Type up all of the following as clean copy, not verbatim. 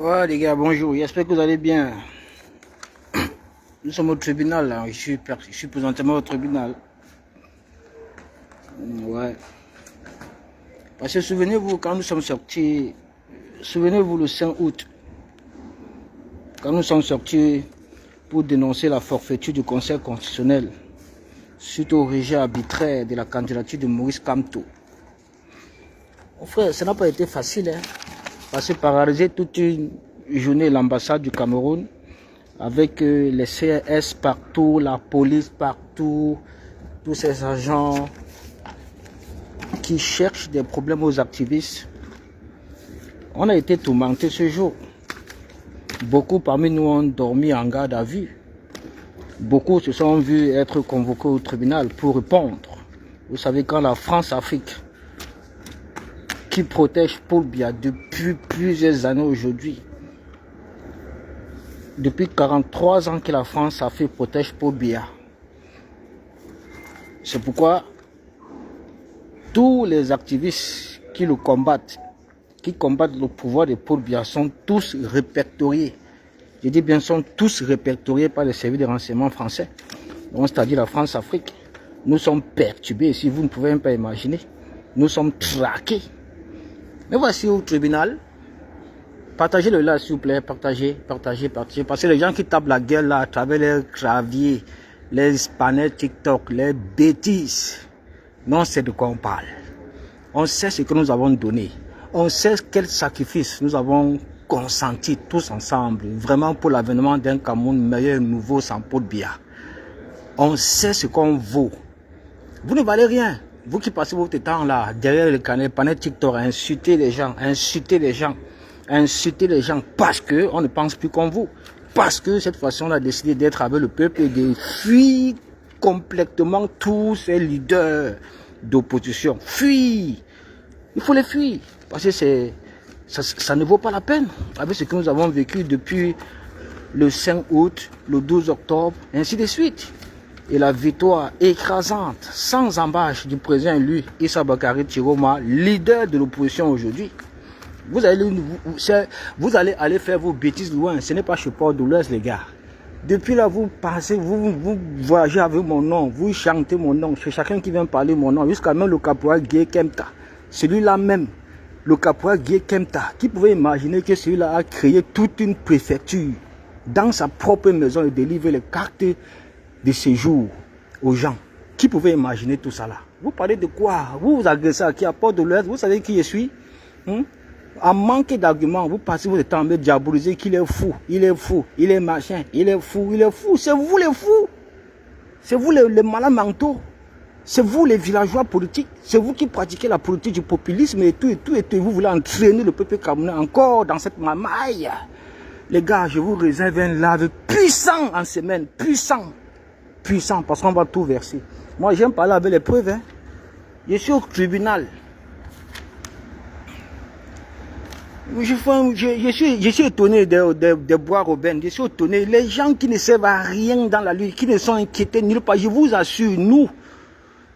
Ouais les gars, bonjour, j'espère que vous allez bien. Nous sommes au tribunal là, je suis présentement au tribunal. Ouais. Parce que souvenez-vous quand nous sommes sortis, souvenez-vous le 5 août, quand nous sommes sortis pour dénoncer la forfaiture du Conseil constitutionnel suite au rejet arbitraire de la candidature de Maurice Kamto. Mon frère, ça n'a pas été facile, hein, parce que paralyser toute une journée l'ambassade du Cameroun, avec les CRS partout, la police partout, tous ces agents qui cherchent des problèmes aux activistes. On a été tourmentés ce jour. Beaucoup parmi nous ont dormi en garde à vue. Beaucoup se sont vus être convoqués au tribunal pour répondre. Vous savez, quand la France-Afrique, qui protège Paul Biya depuis plusieurs années aujourd'hui, depuis 43 ans que la France-Afrique protège Paul Biya. C'est pourquoi tous les activistes qui le combattent, qui combattent le pouvoir de Paul Biya, sont tous répertoriés. Je dis bien, sont tous répertoriés par les services de renseignement français. C'est-à-dire la France-Afrique. Nous sommes perturbés, si vous ne pouvez même pas imaginer. Nous sommes traqués. Mais voici au tribunal. Partagez-le là, s'il vous plaît. Partagez. Parce que les gens qui tapent la gueule là, à travers les claviers, les panels TikTok, les bêtises, non, c'est de quoi on parle. On sait ce que nous avons donné. On sait quel sacrifice nous avons consenti tous ensemble, vraiment pour l'avènement d'un Cameroun meilleur, nouveau, sans Paul Biya. On sait ce qu'on vaut. Vous ne valez rien. Vous qui passez votre temps là, derrière le panel TikTok, à insulter les gens, parce qu'on ne pense plus comme vous. Parce que cette fois-ci, on a décidé d'être avec le peuple et de fuir complètement tous ces leaders d'opposition. Fuir. Il faut les fuir. Parce que ça ne vaut pas la peine. Avec ce que nous avons vécu depuis le 5 août, le 12 octobre, ainsi de suite. Et la victoire écrasante, sans embâche du président élu Issa Bakary Chiroma, leader de l'opposition aujourd'hui. Vous allez aller faire vos bêtises loin. Ce n'est pas chez Port-de-l'Ouest, les gars. Depuis là, vous passez, vous voyagez avec mon nom, vous chantez mon nom. C'est chacun qui vient parler mon nom. Jusqu'à même le caporal Guy Kempta. Celui-là même, le caporal Guy Kempta, qui pouvait imaginer que celui-là a créé toute une préfecture dans sa propre maison et délivrer les cartes de séjour aux gens. Qui pouvait imaginer tout ça là? Vous parlez de quoi? Vous vous agressez à qui? À Port-de-l'Ouest? Vous savez qui je suis? En manque d'arguments, vous passez votre temps à me diaboliser qu'il est fou, il est machin, il est fou. C'est vous les fous. C'est vous les malades mentaux. C'est vous les villageois politiques. C'est vous qui pratiquez la politique du populisme et tout. Vous voulez entraîner le peuple camerounais encore dans cette mamaille. Les gars, je vous réserve un lave puissant en semaine. Puissant, parce qu'on va tout verser. Moi, j'aime parler avec les preuves. Hein. Je suis au tribunal. Je suis étonné des bois Robin. Je suis étonné. Les gens qui ne servent à rien dans la lutte, qui ne sont inquiétés nulle part. Je vous assure, nous,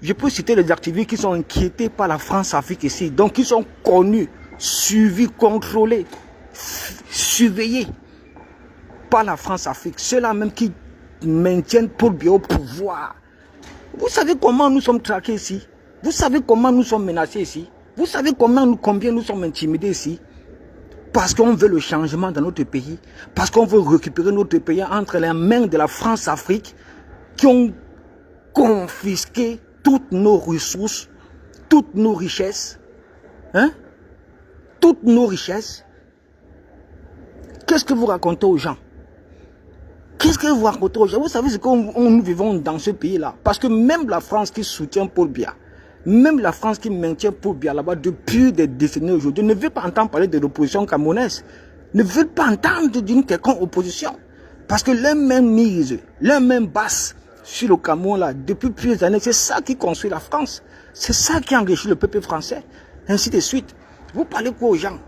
je peux citer les activistes qui sont inquiétés par la France-Afrique ici. Donc, ils sont connus, suivis, contrôlés, surveillés par la France-Afrique. Ceux-là même qui maintiennent Paul Biya au pouvoir. Vous savez comment nous sommes traqués ici? Vous savez comment nous sommes menacés ici? Vous savez combien nous sommes intimidés ici? Parce qu'on veut le changement dans notre pays. Parce qu'on veut récupérer notre pays entre les mains de la France-Afrique qui ont confisqué toutes nos ressources, toutes nos richesses. Hein? Toutes nos richesses. Qu'est-ce que vous racontez aux gens? Qu'est-ce que vous racontez aux gens? Vous savez ce que nous vivons dans ce pays-là. Parce que même la France qui soutient Paul Biya, même la France qui maintient Paul Biya là-bas depuis des décennies aujourd'hui, ne veut pas entendre parler de l'opposition camerounaise. Ne veut pas entendre d'une quelconque opposition. Parce que les mêmes mises, les mêmes basses sur le Cameroun là, depuis plusieurs années, c'est ça qui construit la France. C'est ça qui enrichit le peuple français. Ainsi de suite. Vous parlez quoi aux gens?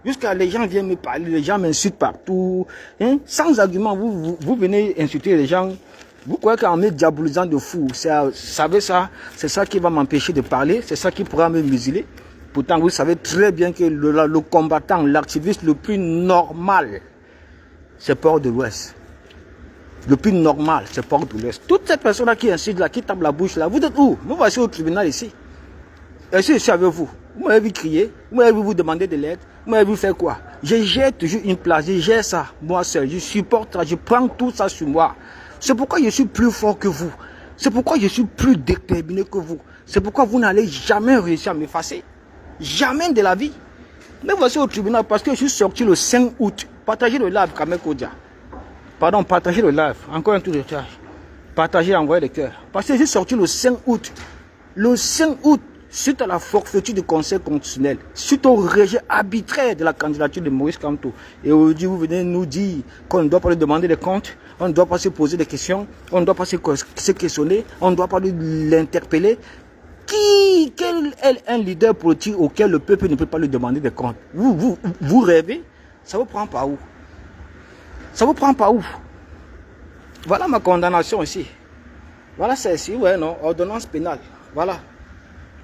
Jusqu'à les gens viennent me parler, les gens m'insultent partout. Hein? Sans argument, vous venez insulter les gens. Vous croyez qu'en me diabolisant de fou, savez ça, c'est ça qui va m'empêcher de parler, c'est ça qui pourra me museler. Pourtant, vous savez très bien que le combattant, l'activiste le plus normal, c'est Port de l'Ouest. Le plus normal, c'est Port de l'Ouest. Toutes ces personnes-là qui incitent là, qui tapent la bouche là, vous êtes où? Moi, voici au tribunal ici. Et je suis avec vous. Vous m'avez vu crier, vous m'avez vu vous demander de l'aide, vous m'avez vu faire quoi? Je gère toujours une place, je gère ça, moi seul, je supporte ça, je prends tout ça sur moi. C'est pourquoi je suis plus fort que vous. C'est pourquoi je suis plus déterminé que vous. C'est pourquoi vous n'allez jamais réussir à m'effacer. Jamais de la vie. Mais voici au tribunal parce que je suis sorti le 5 août. Partagez le live, Kamek Odia. Pardon, partagez le live. Encore un tour de charge. Partagez, envoyez les cœurs. Parce que je suis sorti le 5 août. Le 5 août, suite à la forfaiture du Conseil constitutionnel, suite au rejet arbitraire de la candidature de Maurice Kamto. Et aujourd'hui, vous venez nous dire qu'on ne doit pas lui demander des comptes, on ne doit pas se poser des questions, on ne doit pas se questionner, on ne doit pas l'interpeller. Quel est un leader politique auquel le peuple ne peut pas lui demander des comptes? Vous rêvez? Ça vous prend par où? Ça vous prend par où? Voilà ma condamnation ici. Voilà celle-ci, ouais, non, ordonnance pénale. Voilà.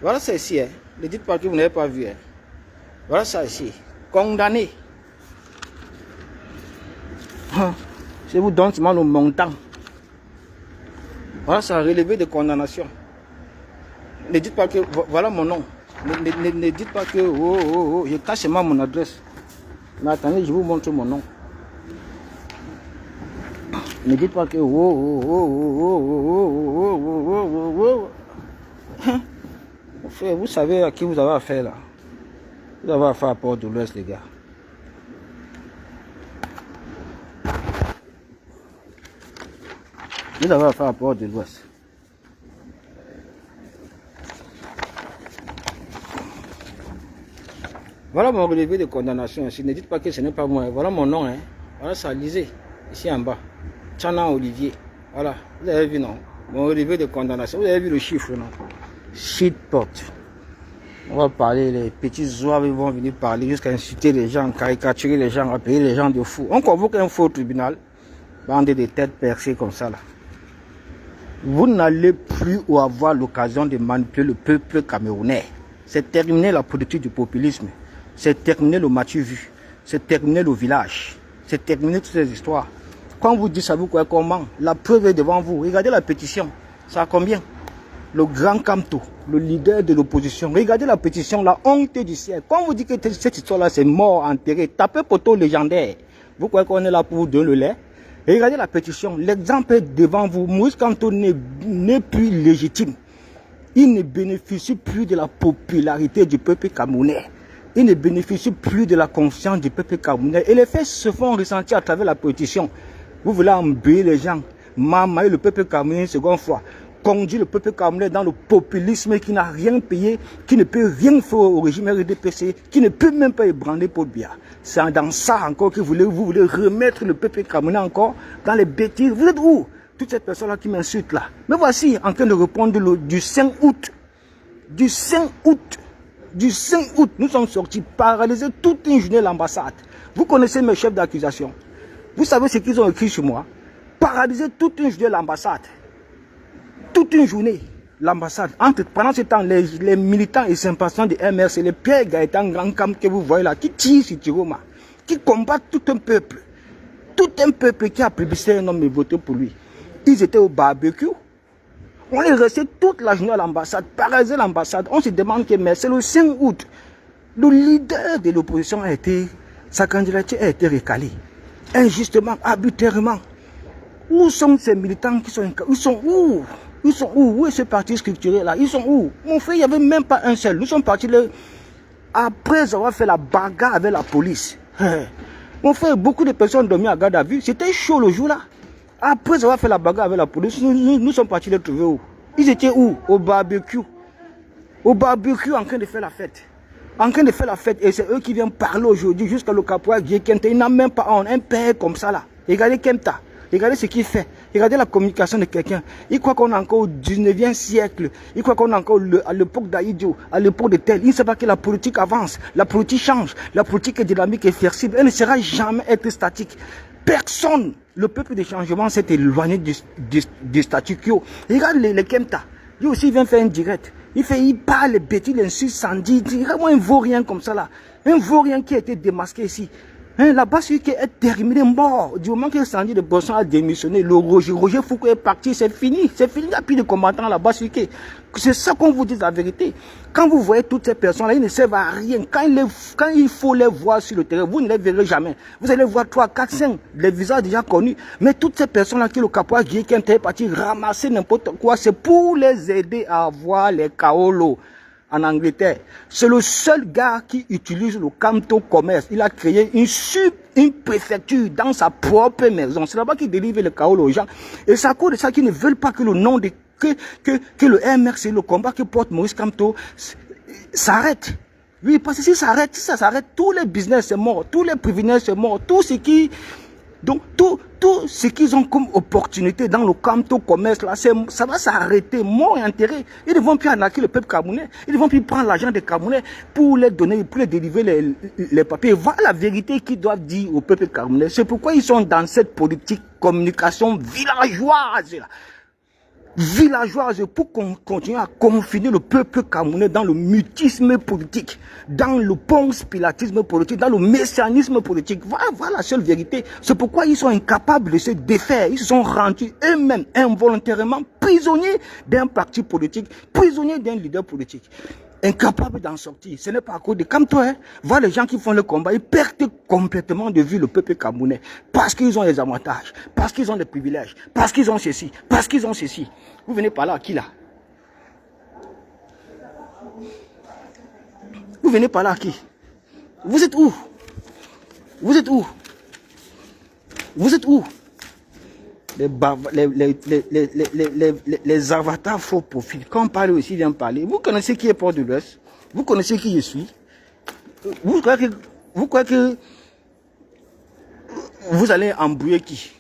Voilà celle-ci, hein. Ne dites pas que vous n'avez pas vu, hein. Voilà ça ici. Condamné. Je vous donne seulement le montant. Voilà ça, relevé de condamnation. Ne dites pas que, voilà mon nom. Ne dites pas que, je cache seulement mon adresse. Mais attendez, je vous montre mon nom. Ne dites pas que, vous savez à qui vous avez affaire là. Vous avez affaire à Port de l'Ouest, les gars. Vous avez affaire à Port de l'Ouest. Voilà mon relevé de condamnation ici. Ne dites pas que ce n'est pas moi. Voilà mon nom. Hein. Voilà ça, lisez. Ici en bas. Tchana Olivier. Voilà. Vous avez vu, non? Mon relevé de condamnation. Vous avez vu le chiffre, non? Shitpot. On va parler, les petits zouaves vont venir parler jusqu'à insulter les gens, caricaturer les gens, appeler les gens de fous. On convoque un faux tribunal. Bande de têtes percées comme ça, là. Vous n'allez plus avoir l'occasion de manipuler le peuple camerounais. C'est terminé la politique du populisme. C'est terminé le Mathieu Vu. C'est terminé le village. C'est terminé toutes ces histoires. Quand vous dites ça, vous croyez comment? La preuve est devant vous. Regardez la pétition. Ça a combien? Le grand Kamto, le leader de l'opposition. Regardez la pétition, la honte du siècle. Quand vous dites que cette histoire-là, c'est mort, enterré, tapez poteau légendaire. Vous croyez qu'on est là pour vous donner le lait? Regardez la pétition. L'exemple est devant vous. Maurice Kamto n'est plus légitime. Il ne bénéficie plus de la popularité du peuple camerounais. Il ne bénéficie plus de la confiance du peuple camerounais. Et les faits se font ressentir à travers la pétition. Vous voulez embrouiller les gens, mamailler le peuple camerounais une seconde fois, conduire le peuple camerounais dans le populisme qui n'a rien payé, qui ne peut rien faire au régime RDPC, qui ne peut même pas ébranler Paul Biya. C'est dans ça encore que vous voulez remettre le peuple camerounais encore dans les bêtises. Vous êtes où? Toutes ces personnes-là qui m'insultent là. Mais voici en train de répondre du 5 août. Du 5 août. Du 5 août, nous sommes sortis paralyser toute une journée l'ambassade. Vous connaissez mes chefs d'accusation. Vous savez ce qu'ils ont écrit sur moi. Paralyser toute une journée l'ambassade. Toute une journée l'ambassade. Pendant ce temps, les militants et sympathisants de MRC, les Pierre Gaëtan Grand Camp que vous voyez là, qui tirent sur Tiroma, qui combattent tout un peuple. Tout un peuple qui a plébiscité un homme et voté pour lui. Ils étaient au barbecue. On est resté toute la journée à l'ambassade, paralysé l'ambassade. On se demande que, mais c'est le 5 août. Le leader de l'opposition a été, sa candidature a été recalée. Injustement, arbitrairement. Où sont ces militants qui sont... Ils sont où? Ils sont où? Où est ce parti structuré là? Ils sont où? Mon frère, il n'y avait même pas un seul. Nous sommes partis là, après avoir fait la bagarre avec la police. Mon frère, beaucoup de personnes dormaient à garde à vue. C'était chaud le jour là. Après avoir fait la bagarre avec la police, nous sommes partis les trouver où? Ils étaient où? Au barbecue. Au barbecue en train de faire la fête. En train de faire la fête. Et c'est eux qui viennent parler aujourd'hui jusqu'à le caporal Kenta. Il n'a même pas un père comme ça là. Regardez Kenta. Regardez ce qu'il fait. Regardez la communication de quelqu'un. Il croit qu'on est encore au 19e siècle. Il croit qu'on est encore à l'époque d'Aïdjo, à l'époque de tel. Il ne sait pas que la politique avance. La politique change. La politique est dynamique et flexible. Elle ne sera jamais être statique. Personne, le peuple de changement s'est éloigné du statu quo. Regarde les Kemta. Lui aussi vient faire un direct. Il parle les bêtises, il insulte Sandy. Vraiment un vaurien comme ça là. Un vaurien qui a été démasqué ici. Hein, là-bas, celui qui est terminé, mort. Du moment que Sandy de Bosson a démissionné, le Roger Foucault est parti, c'est fini. C'est fini, il n'y a plus de combattants là-bas. C'est ça qu'on vous dit la vérité. Quand vous voyez toutes ces personnes-là, ils ne servent à rien. Quand il faut les voir sur le terrain, vous ne les verrez jamais. Vous allez voir 3, 4, 5, les visages déjà connus. Mais toutes ces personnes-là qui le capois qui est parti ramasser n'importe quoi, c'est pour les aider à avoir les kaolos. En Angleterre, c'est le seul gars qui utilise le Camto Commerce. Il a créé une préfecture dans sa propre maison. C'est là-bas qu'il délivre le chaos aux gens. Et c'est à cause de ça qu'ils ne veulent pas que le nom de que le MRC, le combat que porte Maurice Kamto, s'arrête. Oui, parce que si ça s'arrête, tous les business c'est mort, tous les privilèges c'est mort, tout ce qui... Donc, tout ce qu'ils ont comme opportunité dans le Camto Commerce, là, ça va s'arrêter, mort et enterré. Ils ne vont plus arnaquer le peuple camerounais. Ils ne vont plus prendre l'argent des Camerounais pour les donner, pour les délivrer les papiers. Voilà la vérité qu'ils doivent dire au peuple camerounais. C'est pourquoi ils sont dans cette politique communication villageoise, là. Villageoise pour qu'on continue à confiner le peuple camerounais dans le mutisme politique, dans le ponce-pilatisme politique, dans le messianisme politique. Voilà la seule vérité. C'est pourquoi ils sont incapables de se défaire. Ils se sont rendus eux-mêmes involontairement prisonniers d'un parti politique, prisonniers d'un leader politique. Incapables d'en sortir. Ce n'est pas à cause de Kamto. Voilà les gens qui font le combat. Ils perdent complètement de vue le peuple camerounais. Parce qu'ils ont les avantages. Parce qu'ils ont les privilèges. Parce qu'ils ont ceci. Parce qu'ils ont ceci. Vous venez par là, qui là? Vous venez par là, qui? Vous êtes où? Vous êtes où? Vous êtes où? Les avatars faux profils. Quand on parle aussi, vient parler. Vous connaissez qui est Port de l'Ouest? Vous connaissez qui je suis? Vous croyez que vous allez embrouiller qui?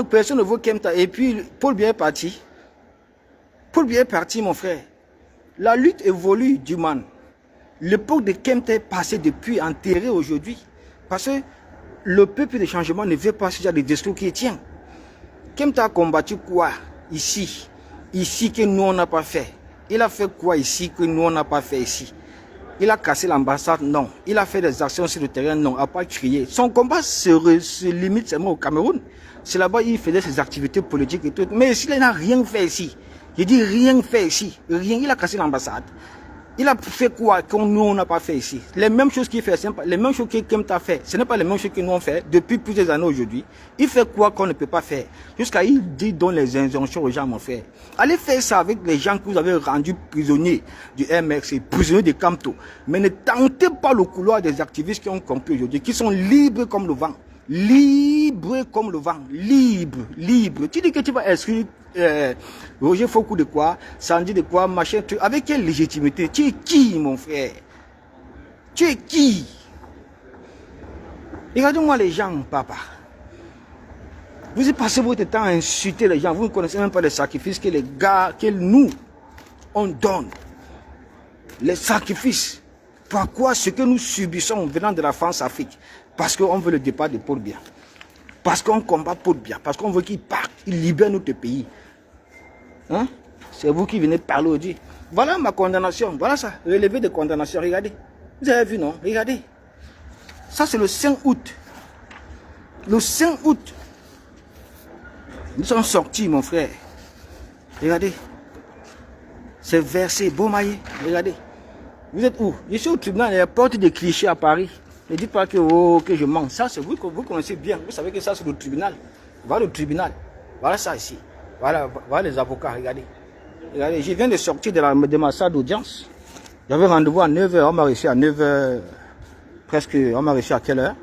Personne ne veut Kemta. Et puis, Paul Biya est parti. Paul Biya est parti, mon frère. La lutte évolue du man. L'époque de Kemta est passée depuis, enterrée aujourd'hui. Parce que le peuple de changement ne veut pas ce genre de discours qui tient. Kemta a combattu quoi ici? Ici que nous on n'a pas fait. Il a fait quoi ici que nous on n'a pas fait ici? Il a cassé l'ambassade? Non. Il a fait des actions sur le terrain? Non. A pas crié. Son combat se limite seulement au Cameroun. C'est là-bas il faisait ses activités politiques et tout. Mais ici, il n'a rien fait ici. Je dis rien fait ici. Rien. Il a cassé l'ambassade. Il a fait quoi que nous on n'a pas fait ici? Les mêmes choses qu'il fait, les mêmes choses que Kemta fait, ce n'est pas les mêmes choses que nous on fait depuis plusieurs années aujourd'hui. Il fait quoi qu'on ne peut pas faire? Jusqu'à il dit dans les injonctions aux gens, mon frère. Allez faire ça avec les gens que vous avez rendus prisonniers du MRC, prisonniers de Kamto. Mais ne tentez pas le couloir des activistes qui ont compris aujourd'hui, qui sont libres comme le vent. Libre comme le vent, libre. Tu dis que tu vas inscrire Roger Foucault de quoi, Sandy de quoi, machin, avec quelle légitimité? Tu es qui, mon frère? Tu es qui? Regardez-moi les gens, papa. Vous avez passé votre temps à insulter les gens, vous ne connaissez même pas les sacrifices que les gars, que nous, on donne. Les sacrifices. Pourquoi ce que nous subissons venant de la France-Afrique? Parce qu'on veut le départ de Paul Biya. Parce qu'on combat Paul Biya. Parce qu'on veut qu'il parte, il libère notre pays. Hein? C'est vous qui venez parler aujourd'hui. Voilà ma condamnation. Voilà ça. Relevé de condamnation. Regardez. Vous avez vu, non? Regardez. Ça, c'est le 5 août. Le 5 août. Nous sommes sortis, mon frère. Regardez. C'est versé. Beaumaillé. Regardez. Vous êtes où? Je suis au tribunal, il y a la porte de Clichy à Paris. Ne dites pas que, que je mens. Ça, c'est vous que vous connaissez bien. Vous savez que ça, c'est le tribunal. Voilà le tribunal. Voilà ça ici. Voilà les avocats. Regardez. Regardez, je viens de sortir de ma salle d'audience. J'avais rendez-vous à 9h. On m'a réussi à 9h. Presque. On m'a réussi à quelle heure?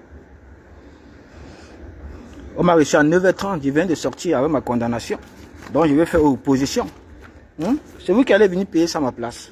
On m'a réussi à 9h30. Je viens de sortir avec ma condamnation. Donc, je vais faire opposition. C'est vous qui allez venir payer ça à ma place.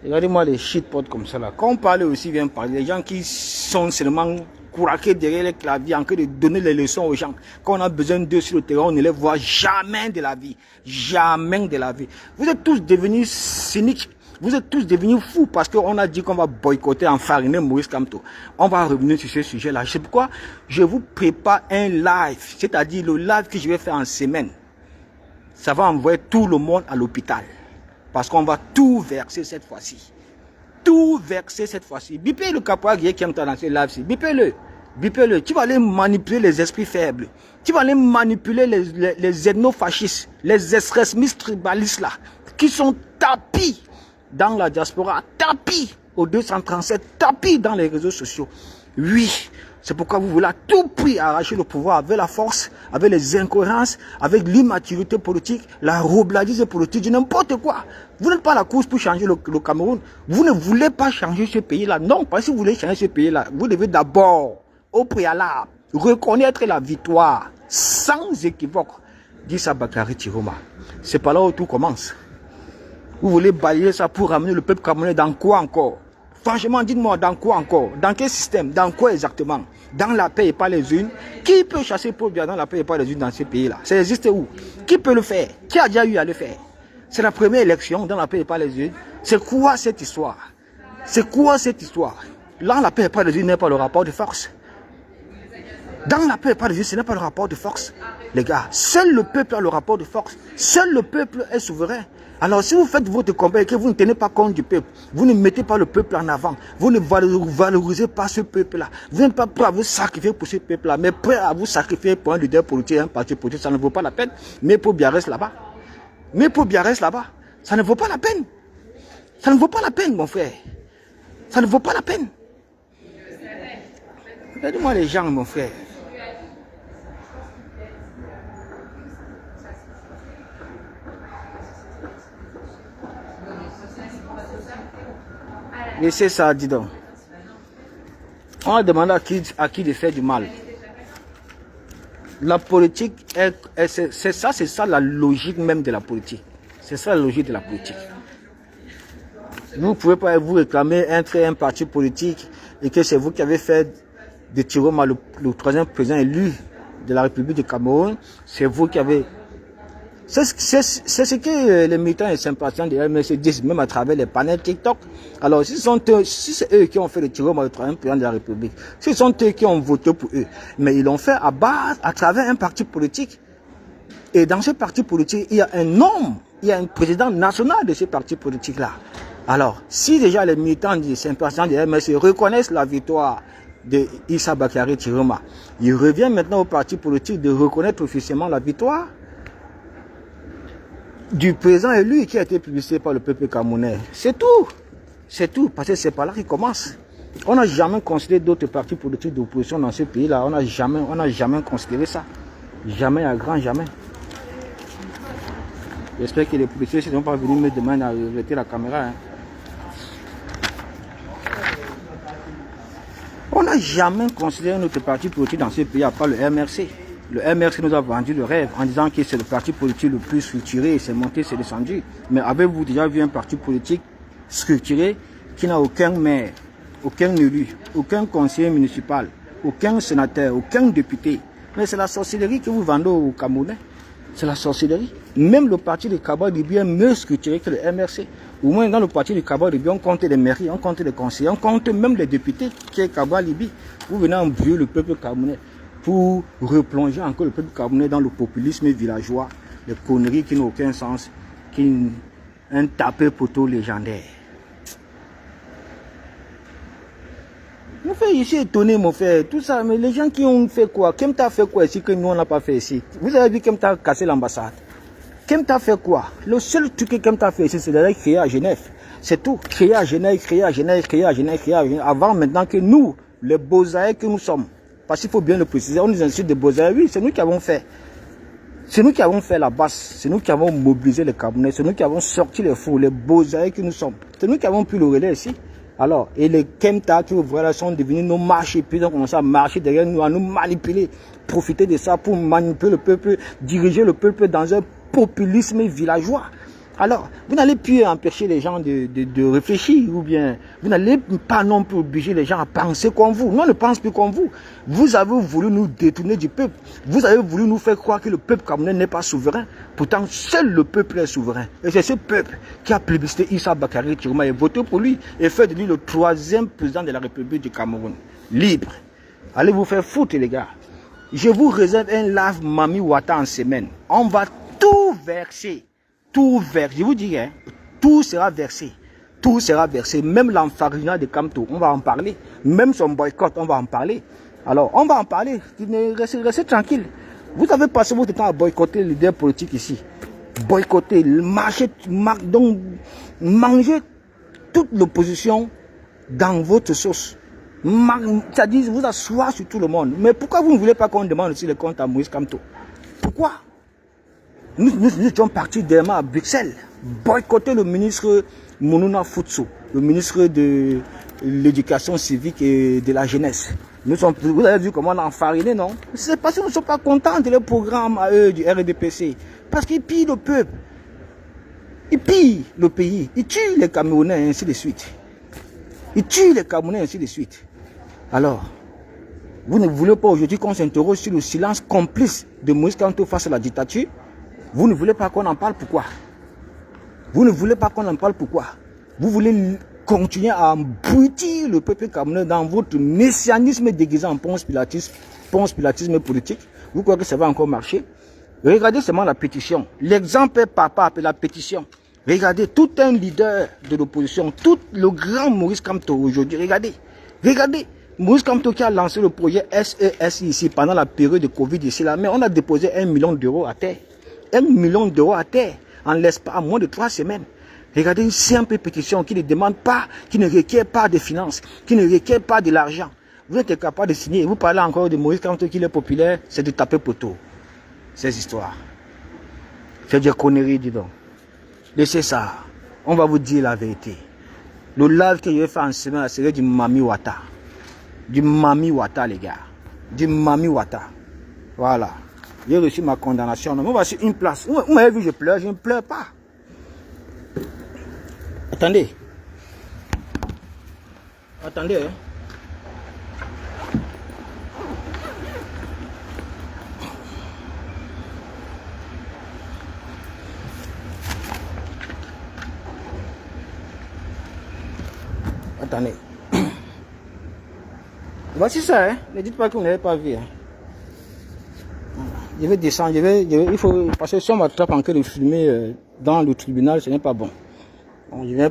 Regardez-moi les shitpots comme ça là. Quand on parle aussi, vient parler. Les gens qui sont seulement couraqués derrière les claviers en train de donner les leçons aux gens. Quand on a besoin d'eux sur le terrain, on ne les voit jamais de la vie. Jamais de la vie. Vous êtes tous devenus cyniques. Vous êtes tous devenus fous parce qu'on a dit qu'on va boycotter, enfariner Maurice Kamto. On va revenir sur ce sujet-là. C'est pourquoi je vous prépare un live, c'est-à-dire le live que je vais faire en semaine. Ça va envoyer tout le monde à l'hôpital. Parce qu'on va tout verser cette fois-ci. Tout verser cette fois-ci. Bipez le caporal qui est dans ce live-ci. Bipez-le. Bipez-le. Tu vas aller manipuler les esprits faibles. Tu vas aller manipuler les ethnofascistes, les extrémistes tribalistes là, qui sont tapis dans la diaspora, tapis au 237, tapis dans les réseaux sociaux. Oui, c'est pourquoi vous voulez à tout prix arracher le pouvoir avec la force, avec les incohérences, avec l'immaturité politique, la robladise politique, n'importe quoi. Vous n'êtes pas à la course pour changer le Cameroun. Vous ne voulez pas changer ce pays-là. Non, parce que si vous voulez changer ce pays-là, vous devez d'abord, au préalable, reconnaître la victoire, sans équivoque, d'Issa Bakary Chiroma. C'est pas là où tout commence. Vous voulez balayer ça pour ramener le peuple camerounais dans quoi encore? Franchement, dites-moi, dans quoi encore? Dans quel système? Dans quoi exactement? Dans la paix et pas les unes? Qui peut chasser Paul Biya dans la paix et pas les unes dans ces pays-là? Ça existe où? Qui peut le faire? Qui a déjà eu à le faire? C'est la première élection dans la paix et pas les unes. C'est quoi cette histoire? C'est quoi cette histoire? Là, la paix et pas les unes n'est pas le rapport de force. Dans la paix et pas les unes, ce n'est pas le rapport de force. Les gars, seul le peuple a le rapport de force. Seul le peuple est souverain. Alors si vous faites votre combat et que vous ne tenez pas compte du peuple, vous ne mettez pas le peuple en avant, vous ne valorisez pas ce peuple-là, vous n'êtes pas prêt à vous sacrifier pour ce peuple-là, mais prêt à vous sacrifier pour un leader politique, un parti politique, ça ne vaut pas la peine. Mais pour Biya reste là-bas. Mais pour Biya reste là-bas. Ça ne vaut pas la peine. Ça ne vaut pas la peine, mon frère. Ça ne vaut pas la peine. Regardez-moi les gens, mon frère. Laissez ça, dis donc. On a demandé à qui de faire du mal. La politique, c'est ça la logique même de la politique. C'est ça la logique de la politique. Vous ne pouvez pas vous réclamer être un parti politique et que c'est vous qui avez fait de Chiroma le troisième président élu de la République du Cameroun. C'est vous qui avez... C'est ce que les militants et sympathisants de RMC disent, même à travers les panels TikTok. Alors, si c'est eux qui ont fait le Chiroma le troisième président de la République, si ce sont eux qui ont voté pour eux, mais ils l'ont fait à travers un parti politique. Et dans ce parti politique, il y a un homme, il y a un président national de ce parti politique-là. Alors, si déjà les militants et sympathisants de RMC reconnaissent la victoire de Issa Bakary Chiroma, il revient maintenant au parti politique de reconnaître officiellement la victoire du président élu qui a été publié par le peuple camerounais. C'est tout. C'est tout. Parce que c'est par là qu'il commence. On n'a jamais considéré d'autres partis politiques d'opposition dans ce pays-là. On n'a jamais considéré ça. Jamais, à grand jamais. J'espère que les policiers ne sont pas venus me demander à arrêter la caméra. Hein. On n'a jamais considéré notre parti politique dans ce pays à part le MRC. Le MRC nous a vendu le rêve en disant que c'est le parti politique le plus structuré, c'est monté, c'est descendu. Mais avez-vous déjà vu un parti politique structuré qui n'a aucun maire, aucun élu, aucun conseiller municipal, aucun sénateur, aucun député? Mais c'est la sorcellerie que vous vendez aux Camerounais. C'est la sorcellerie. Même le parti de Kaba Libi est mieux structuré que le MRC. Au moins dans le parti de Kaba Libi, on compte les mairies, on compte les conseillers, on compte même les députés qui est Kaba Libi. Vous venez embrouiller le peuple camerounais pour replonger encore le peuple camerounais dans le populisme villageois, les conneries qui n'ont aucun sens, un tapé poteau légendaire. Mon frère, je suis étonné, mon frère, tout ça, mais les gens qui ont fait quoi? Kemta a fait quoi ici que nous on n'a pas fait ici? Vous avez vu Kemta a cassé l'ambassade. Kemta a fait quoi? Le seul truc que Kemta a fait ici, c'est d'aller créer à Genève. C'est tout. Créer à Genève, créer à Genève, créer à Genève, créer à Genève. Avant maintenant que nous, les Beaux-Arts que nous sommes, parce qu'il faut bien le préciser, on nous insulte des Beaux-Arts, oui, c'est nous qui avons fait. C'est nous qui avons fait la base, c'est nous qui avons mobilisé les Camerounais, c'est nous qui avons sorti les fous, les Beaux-Arts que nous sommes. C'est nous qui avons pu le relais ici. Alors, et les Kemta qui voilà, sont devenus nos marchés, puis ils ont commencé à marcher derrière nous, à nous manipuler, profiter de ça pour manipuler le peuple, diriger le peuple dans un populisme villageois. Alors, vous n'allez plus empêcher les gens de réfléchir, ou bien vous n'allez pas non plus obliger les gens à penser comme vous. Nous, on ne pense plus comme vous. Vous avez voulu nous détourner du peuple. Vous avez voulu nous faire croire que le peuple camerounais n'est pas souverain. Pourtant, seul le peuple est souverain. Et c'est ce peuple qui a plébiscité Issa Bakary Tchiroma et voté pour lui et fait de lui le 3e président de la République du Cameroun. Libre. Allez vous faire foutre, les gars. Je vous réserve un lave Mami Wata en semaine. On va tout verser. Tout versé, je vous dis, hein, tout sera versé. Tout sera versé. Même l'enfarina de Kamto, on va en parler. Même son boycott, on va en parler. Alors, on va en parler. Restez tranquille. Vous avez passé votre temps à boycotter les leaders politiques ici. Boycotter, marcher, donc manger toute l'opposition dans votre sauce. C'est-à-dire vous asseoir sur tout le monde. Mais pourquoi vous ne voulez pas qu'on demande aussi les comptes à Moïse Kamto? Pourquoi? Nous étions partis dernièrement à Bruxelles, boycotter le ministre Mounouna Futsu, le ministre de l'éducation civique et de la jeunesse. Vous avez vu comment on a enfariné, non? C'est parce que nous ne sommes pas contents de leur programme à eux du RDPC. Parce qu'ils pillent le peuple. Ils pillent le pays. Ils tuent les Camerounais, ainsi de suite. Ils tuent les Camerounais, ainsi de suite. Alors, vous ne voulez pas aujourd'hui qu'on s'interroge sur le silence complice de Moïse Kamto face à la dictature? Vous ne voulez pas qu'on en parle, pourquoi? Vous ne voulez pas qu'on en parle, pourquoi? Vous voulez continuer à embrutir le peuple camerounais dans votre messianisme déguisé en ponce pilatisme politique. Vous croyez que ça va encore marcher? Regardez seulement la pétition. L'exemple est papa, la pétition. Regardez, tout un leader de l'opposition, tout le grand Maurice Kamto aujourd'hui, regardez. Maurice Kamto qui a lancé le projet SES ici pendant la période de Covid ici là, mais on a déposé 1 million d'euros à terre. 1 million d'euros à terre en l'espace à moins de 3 semaines. Regardez une simple pétition qui ne demande pas, qui ne requiert pas de finances, qui ne requiert pas de l'argent. Vous êtes capable de signer. Vous parlez encore de Maurice Kamto qui est populaire, c'est de taper poteau. Ces histoires. C'est des conneries, dis donc. Laissez ça. On va vous dire la vérité. Le live que je vais faire en semaine, c'est du Mami Wata. Du Mami Wata, les gars. Du Mami Wata. Voilà. J'ai reçu ma condamnation. On va sur une place. Vous m'avez vu, je pleure. Je ne pleure pas. Attendez. Attendez. Hein. Attendez. Voici ça. Hein. Ne dites pas que vous n'avez pas vu. Hein. Je vais descendre, il faut, parce que si on m'attrape en train de filmer dans le tribunal, ce n'est pas bon. Bon, je n'ai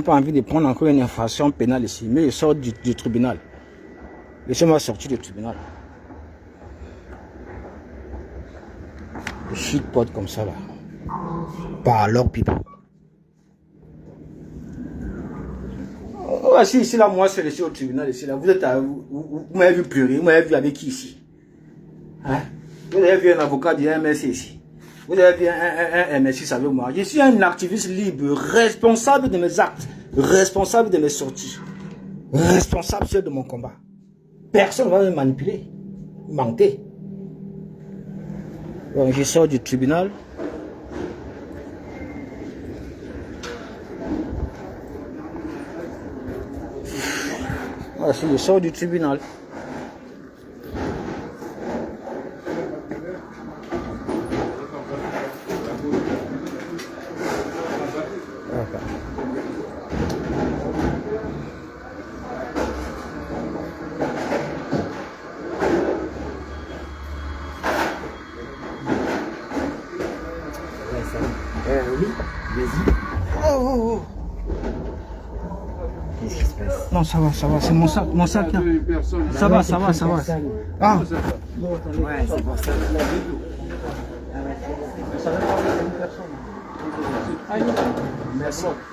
pas envie de prendre encore une infraction pénale ici, mais je sors du tribunal. Laissez-moi sortir du tribunal. Le shitpot comme ça là. Par leur people. Voici ici là, moi c'est au tribunal ici là. Vous m'avez vu pleurer, vous m'avez vu avec qui ici? Hein? Vous avez vu un avocat du MSC ici. Vous avez vu un MSC avec moi. Je suis un activiste libre, responsable de mes actes, responsable de mes sorties, responsable seul de mon combat. Personne ne va me manipuler, mentir. Donc je sors du tribunal. Voici, je sors du tribunal. Qu'est-ce qui se passe? Non, ça va, c'est mon sac là. Ça va. Ah. Ouais, c'est pour ça.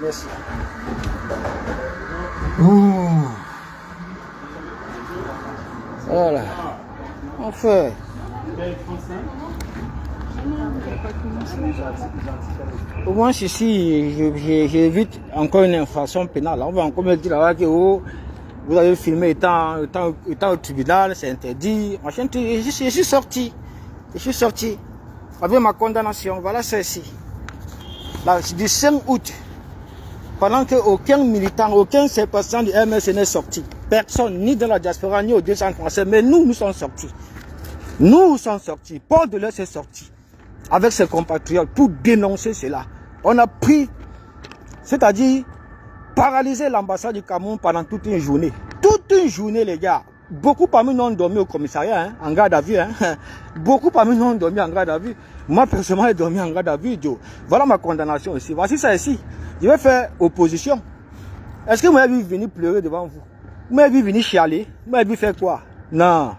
Merci. Oh. Voilà. Enfin. Au moins ici, j'évite encore une infraction pénale. On va encore me dire là que oh, vous avez filmé étant au tribunal, c'est interdit. Je suis sorti. Avec ma condamnation. Voilà celle-ci. du 5 août, pendant qu'aucun militant, aucun sympathisant du MRC n'est sorti. Personne, ni dans la diaspora, ni au 200 français, mais nous sommes sortis. Nous sommes sortis. Paul Deleuze est sorti avec ses compatriotes pour dénoncer cela. On a pris, c'est-à-dire paralyser l'ambassade du Cameroun pendant toute une journée. Toute une journée, les gars. Beaucoup parmi nous ont dormi au commissariat, hein, en garde à vue. Hein. Beaucoup parmi nous ont dormi en garde à vue. Moi, personnellement, j'ai dormi en garde à vue. Voilà ma condamnation ici. Voici ça ici. Je vais faire opposition. Est-ce que vous m'avez vu venir pleurer devant vous? Vous m'avez vu venir chialer? Vous m'avez vu faire quoi? Non.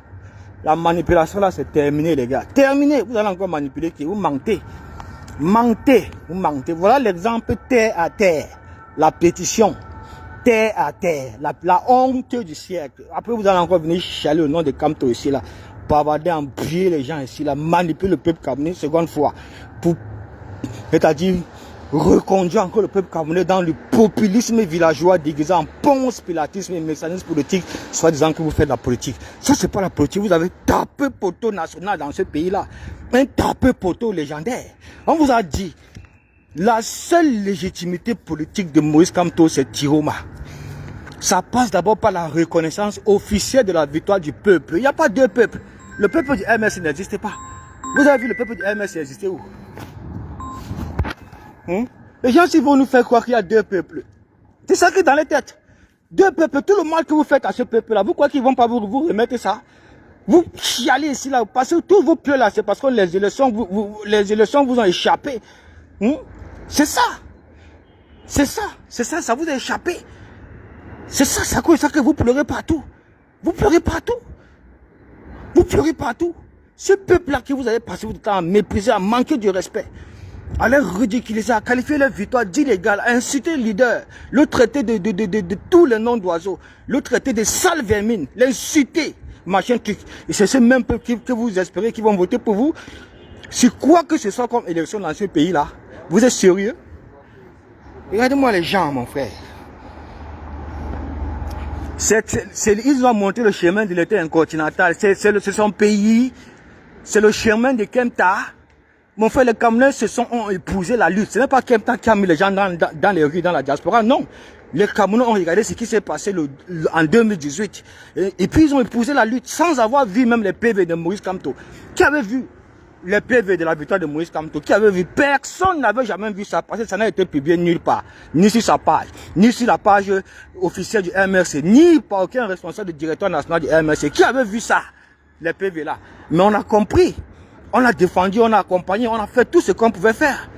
La manipulation là, c'est terminé, les gars. Terminé. Vous allez encore manipuler qui? Vous mentez. Mentez. Vous mentez. Voilà l'exemple terre à terre. La pétition. Terre à terre, la honte du siècle. Après, vous allez encore venir chialer au nom de Kamto ici, là, bavarder, embrouiller les gens ici, là, manipuler le peuple camerounais, seconde fois, pour, c'est-à-dire, reconduire encore le peuple camerounais dans le populisme villageois déguisé en ponce, pilatisme et mécanisme politique, soit disant que vous faites de la politique. Ça, c'est pas la politique. Vous avez tapé poteau national dans ce pays-là. Un tapé poteau légendaire. On vous a dit, la seule légitimité politique de Moïse Kamto, c'est Tiroma. Ça passe d'abord par la reconnaissance officielle de la victoire du peuple. Il n'y a pas deux peuples. Le peuple du MRC n'existe pas. Vous avez vu le peuple du MRC exister où? Les gens, s'ils vont nous faire croire qu'il y a deux peuples. C'est ça qui est dans les têtes. Deux peuples. Tout le mal que vous faites à ce peuple-là, vous croyez qu'ils ne vont pas vous remettre ça? Vous chialez ici, là, parce que tous vos pleurs là, c'est parce que les élections vous ont échappé. C'est ça. C'est ça. C'est ça, ça vous a échappé. C'est ça, c'est à cause de ça que vous pleurez partout. Vous pleurez partout. Vous pleurez partout. Ce peuple-là que vous avez passé votre temps à mépriser, à manquer de respect, à les ridiculiser, à qualifier leur victoire d'illégale, à inciter les leaders, le traiter de tous les noms d'oiseaux, le traiter de sales vermines, l'insulter, machin truc. Et c'est ce même peuple que vous espérez qu'ils vont voter pour vous. C'est quoi que ce soit comme élection dans ce pays-là? Vous êtes sérieux? Regardez-moi les gens, mon frère. Ils ont montré le chemin de l'état incontinental. C'est son pays. C'est le chemin de Kempta. Mon frère, les Camerounais ont épousé la lutte. Ce n'est pas Kempta qui a mis les gens dans les rues, dans la diaspora. Non. Les Camerounais ont regardé ce qui s'est passé en 2018. Et puis ils ont épousé la lutte sans avoir vu même les PV de Moïse Kamto. Qui avait vu les PV de la victoire de Moïse Kamto? Qui avait vu? Personne n'avait jamais vu ça, parce que ça n'a été publié nulle part, ni sur sa page, ni sur la page officielle du MRC, ni par aucun responsable du directeur national du MRC. Qui avait vu ça, les PV là? Mais on a compris, on a défendu, on a accompagné, on a fait tout ce qu'on pouvait faire.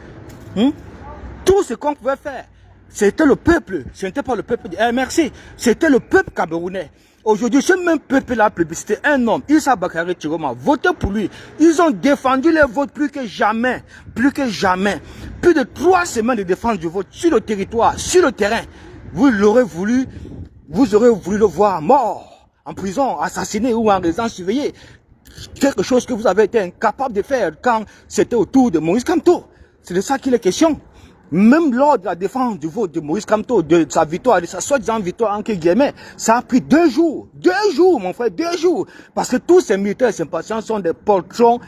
Tout ce qu'on pouvait faire. C'était le peuple, ce n'était pas le peuple du MRC, c'était le peuple camerounais. Aujourd'hui, ce même peuple a plébiscité un homme, Issa Bakary Tiroma, votez pour lui. Ils ont défendu les votes plus que jamais. Plus que jamais. Plus de 3 semaines de défense du vote sur le territoire, sur le terrain. Vous aurez voulu le voir mort, en prison, assassiné ou en résidence surveillée. Quelque chose que vous avez été incapable de faire quand c'était autour de Moïse Kamto. C'est de ça qu'il est question. Même lors de la défense du vote de Moïse Kamto, de sa victoire, de sa soi-disant victoire, entre guillemets, ça a pris 2 jours. 2 jours, mon frère, 2 jours. Parce que tous ces militaires et sympathisants sont des poltrons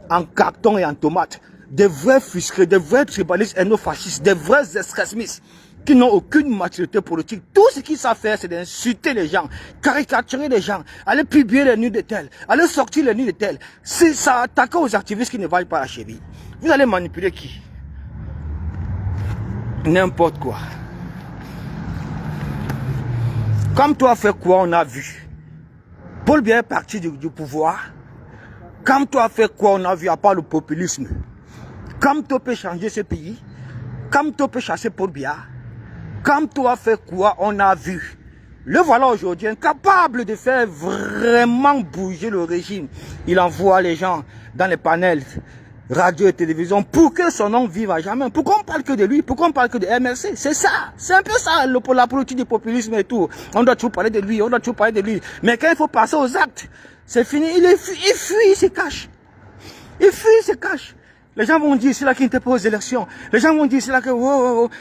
en carton et en tomates. Des vrais frustrés, des vrais tribalistes et fascistes, des vrais extrémistes qui n'ont aucune maturité politique. Tout ce qu'ils savent faire, c'est d'insulter les gens, caricaturer les gens, aller publier les nuits de tel, aller sortir les nuits de tel. C'est ça, attaquer aux activistes qui ne valent pas la cheville. Vous allez manipuler qui? N'importe quoi. Comme toi fait quoi, on a vu. Paul Biya est parti du pouvoir. Comme toi fait quoi, on a vu, à part le populisme. Comme toi peut changer ce pays. Comme toi peut chasser Paul Biya. Comme toi fait quoi, on a vu. Le voilà aujourd'hui incapable de faire vraiment bouger le régime. Il envoie les gens dans les panels radio et télévision pour que son nom vive à jamais. Pourquoi on parle que de lui? Pourquoi on parle que de MRC? C'est ça. C'est un peu ça, la politique du populisme et tout. On doit toujours parler de lui, on doit toujours parler de lui. Mais quand il faut passer aux actes, c'est fini. Il fuit, il se cache. Il fuit, il se cache. Les gens vont dire, c'est là qu'il te pose l'élection. Les gens vont dire, c'est là que,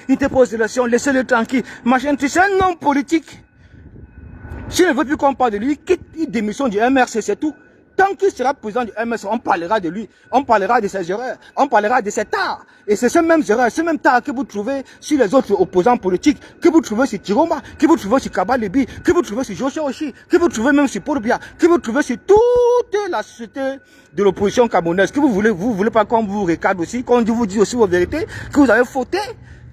il te pose l'élection, laissez-le tranquille. Machin, c'est un homme politique. S'il ne veut plus qu'on parle de lui, quitte, il démissionne du MRC, c'est tout. Tant qu'il sera président du MS, on parlera de lui, on parlera de ses erreurs, on parlera de ses tares. Et c'est ces mêmes erreurs, ces mêmes tares que vous trouvez sur les autres opposants politiques, que vous trouvez sur Tiroma, que vous trouvez sur Kabalebi, que vous trouvez sur Joshua Oshi, que vous trouvez même sur Paul Biya, que vous trouvez sur toute la société de l'opposition camerounaise. Que vous voulez pas qu'on vous recadre aussi, qu'on vous dise aussi vos vérités, que vous avez fauté,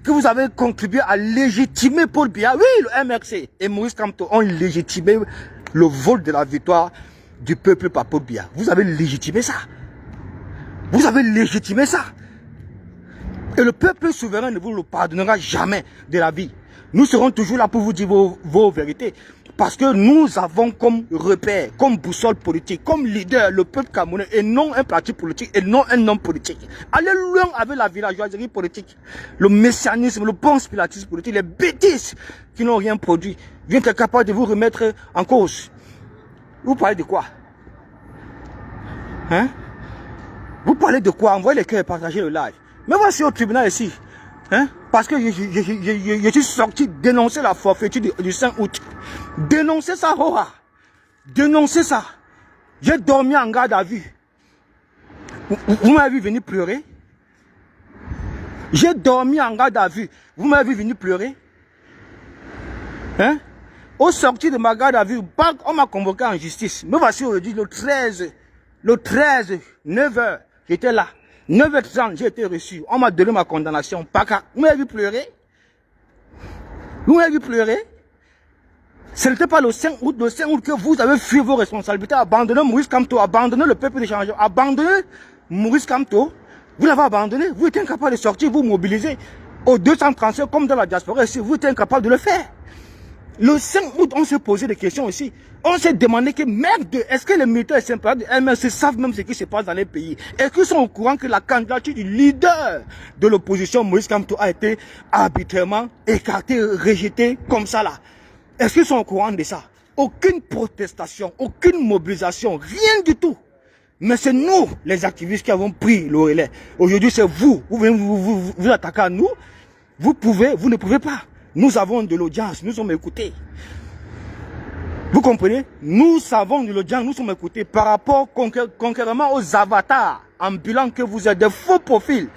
que vous avez contribué à légitimer Paul Biya. Oui, le MRC et Maurice Kamto ont légitimé le vol de la victoire du peuple par Paul Biya. Vous avez légitimé ça. Vous avez légitimé ça. Et le peuple souverain ne vous le pardonnera jamais de la vie. Nous serons toujours là pour vous dire vos vérités. Parce que nous avons comme repère, comme boussole politique, comme leader, le peuple camerounais et non un parti politique et non un homme politique. Allez loin avec la villageoiserie politique, le messianisme, le bon spiritisme politique, les bêtises qui n'ont rien produit. Vous êtes capable de vous remettre en cause. Vous parlez de quoi? Hein? Vous parlez de quoi? Envoyez les cœurs et partagez le live. Mais voici au tribunal ici. Hein? Parce que je suis sorti dénoncer la forfaiture du 5 août. Dénoncer ça, Rora. Dénoncer ça. J'ai dormi en garde à vue. Vous m'avez vu venir pleurer? J'ai dormi en garde à vue. Vous m'avez vu venir pleurer? Hein? Au sorti de ma garde à vue, on m'a convoqué en justice. Me voici aujourd'hui le 13, 9h, j'étais là. 9h30, j'ai été reçu. On m'a donné ma condamnation. Vous m'avez vu pleurer? Vous m'avez vu pleurer? Ce n'était pas le 5 août que vous avez fui vos responsabilités, abandonné Maurice Kamto, abandonné le peuple de changement, abandonné Maurice Kamto. Vous l'avez abandonné. Vous êtes incapable de sortir, vous mobiliser aux 235 comme dans la diaspora ici. Vous êtes incapable de le faire. Le 5 août, on s'est posé des questions ici. On s'est demandé que merde, est-ce que les militaires et sympathisants du MRC savent même ce qui se passe dans les pays? Est-ce qu'ils sont au courant que la candidature du leader de l'opposition, Maurice Kamto, a été arbitrairement écartée, rejetée comme ça là? Est-ce qu'ils sont au courant de ça? Aucune protestation, aucune mobilisation, rien du tout. Mais c'est nous, les activistes, qui avons pris le relais. Aujourd'hui, c'est vous. Vous attaquez à nous. Vous ne pouvez pas. Nous avons de l'audience, nous sommes écoutés. Vous comprenez? Nous avons de l'audience, nous sommes écoutés par rapport concrètement aux avatars ambulants que vous êtes, des faux profils,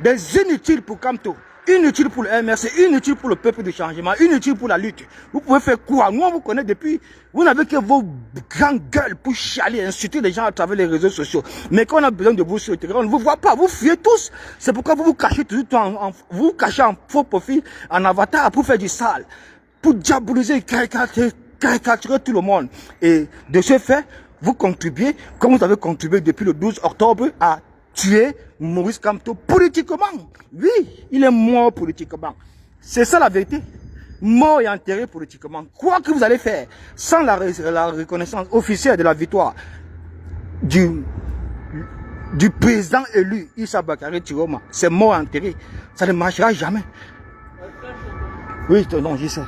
des inutiles pour Kamto, inutiles pour le MRC, inutiles pour le peuple de changement, inutiles pour la lutte. Vous pouvez faire quoi? Nous, on vous connaît depuis. Vous n'avez que vos grandes gueules pour chialer, insulter les gens à travers les réseaux sociaux. Mais quand on a besoin de vous sur le terrain, on ne vous voit pas. Vous fuyez tous. C'est pourquoi vous vous cachez tout le temps, vous cachez en faux profil, en avatar pour faire du sale, pour diaboliser, caricaturer tout le monde. Et de ce fait, vous contribuez, comme vous avez contribué depuis le 12 octobre, à tuer Maurice Kamto politiquement. Oui, il est mort politiquement. C'est ça la vérité. Mort et enterré politiquement. Quoi que vous allez faire sans la reconnaissance officielle de la victoire du président élu Issa Bakary Tiroma, c'est mort et enterré. Ça ne marchera jamais. Oui, non, je sais.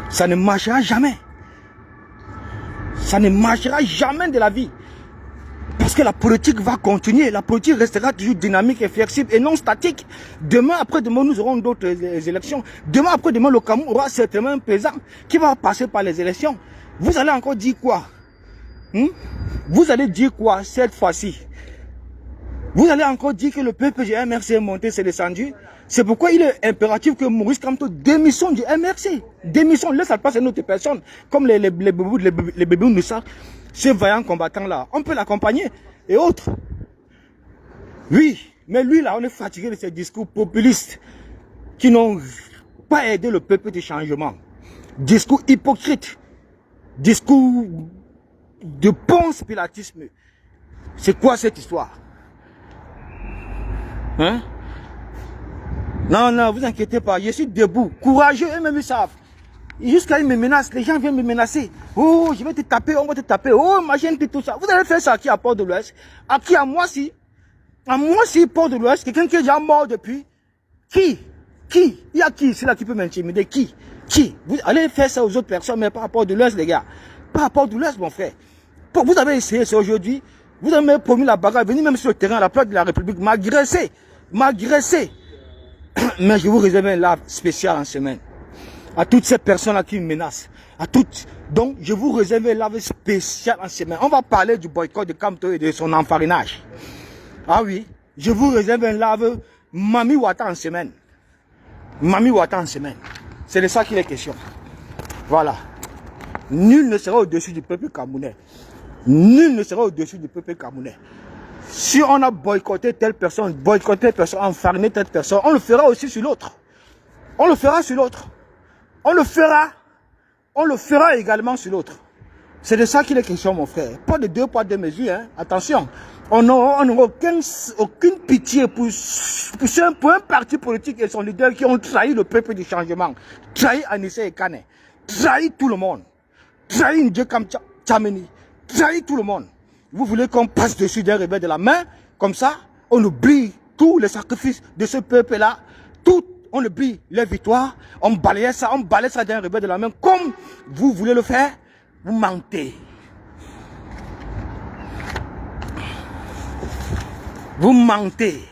Ça ne marchera jamais. Ça ne marchera jamais de la vie. Parce que la politique va continuer, la politique restera toujours dynamique et flexible et non statique. Demain, après-demain, nous aurons d'autres élections. Demain, après-demain, le Cameroun aura certainement un président qui va passer par les élections. Vous allez encore dire quoi? Vous allez dire quoi cette fois-ci? Vous allez encore dire que le peuple du MRC est monté, c'est descendu? C'est pourquoi il est impératif que Maurice Kamto démissionne du MRC. Démissionne, laisse la place à une autre personne, comme les bébés Moussa. Ces vaillants combattants-là, on peut l'accompagner et autres. Oui, mais lui là, on est fatigué de ces discours populistes qui n'ont pas aidé le peuple du changement. Discours hypocrites, discours de bon spiritisme. C'est quoi cette histoire? Hein? Non, non, vous inquiétez pas, je suis debout, courageux, eux-mêmes ils savent. Jusqu'à ils me menacent, les gens viennent me menacer. Oh, je vais te taper, on va te taper. Oh, imagine tout ça. Vous allez faire ça à qui à Port de l'Ouest? À qui? À moi si? À moi si, Port de l'Ouest, quelqu'un qui est déjà mort depuis? Qui? Qui? Il y a qui? C'est là qui peut m'intimider? Qui? Qui? Vous allez faire ça aux autres personnes, mais pas à Port de l'Ouest, les gars. Pas à Port de l'Ouest, mon frère. Vous avez essayé ça aujourd'hui. Vous avez même promis la bagarre, venir même sur le terrain à la place de la République, m'agresser. M'agresser. Mais je vous réserve un live spécial en semaine. à toutes ces personnes-là qui me menacent, à toutes. Donc, je vous réserve un live spécial en semaine. On va parler du boycott de Kamto et de son enfarinage. Ah oui, je vous réserve un live Mami Wata en semaine. Mami Wata en semaine. C'est de ça qu'il est question. Voilà. Nul ne sera au-dessus du peuple camerounais. Nul ne sera au-dessus du peuple camerounais. Si on a boycotté telle personne, enfariné telle personne, on le fera aussi sur l'autre. On le fera sur l'autre. On le fera également sur l'autre. C'est de ça qu'il est question, mon frère. Pas de 2 poids 2 mesures, hein. Attention. On n'aura aucune pitié pour un parti politique et son leader qui ont trahi le peuple du changement. Trahi Anissé et Kane. Trahi tout le monde. Trahi Ndje Tchameni. Trahi tout le monde. Vous voulez qu'on passe dessus d'un rebelle de la main, comme ça, on oublie tous les sacrifices de ce peuple-là, on oublie les victoires, on balaye ça d'un rebelle de la main, comme vous voulez le faire, vous mentez. Vous mentez.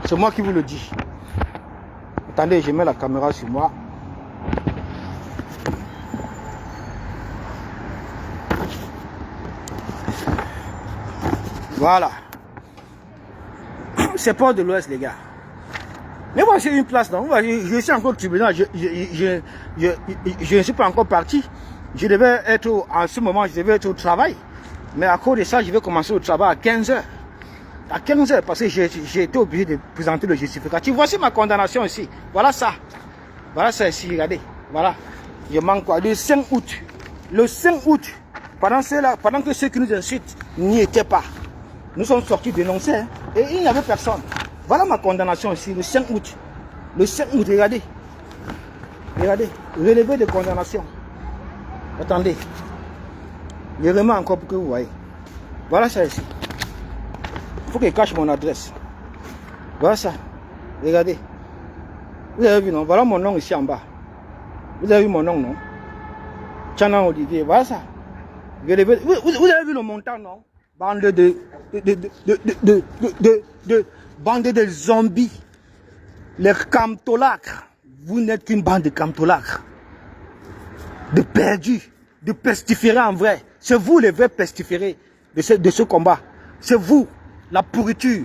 C'est moi qui vous le dis. Attendez, je mets la caméra sur moi. Voilà. C'est Port de l'Ouest, les gars. Mais moi, c'est une place, non? Je suis encore au tribunal. Je ne suis pas encore parti. Je devais être, en ce moment, je devais être au travail. Mais à cause de ça, je vais commencer le travail à 15 h. À 15 h, parce que j'ai été obligé de présenter le justificatif. Voici ma condamnation ici. Voilà ça. Voilà ça ici, regardez. Voilà. Je manque quoi? Le 5 août. Le 5 août, pendant que ceux qui nous incitent n'y étaient pas. Nous sommes sortis dénoncer, hein, et il n'y avait personne. Voilà ma condamnation ici, le 5 août. Le 5 août, regardez. Regardez, relevé de condamnation. Attendez. Je remets encore pour que vous voyez. Voilà ça ici. Il faut que je cache mon adresse. Voilà ça. Regardez. Vous avez vu, non? Voilà mon nom ici en bas. Vous avez vu mon nom, non? Tchana Olivier, voilà ça. Vous avez vu le montant, non? Bande bande de zombies. Les camtolacres. Vous n'êtes qu'une bande de camtolacres. De perdus. De pestiférés en vrai. C'est vous les vrais pestiférés de ce combat. C'est vous, la pourriture.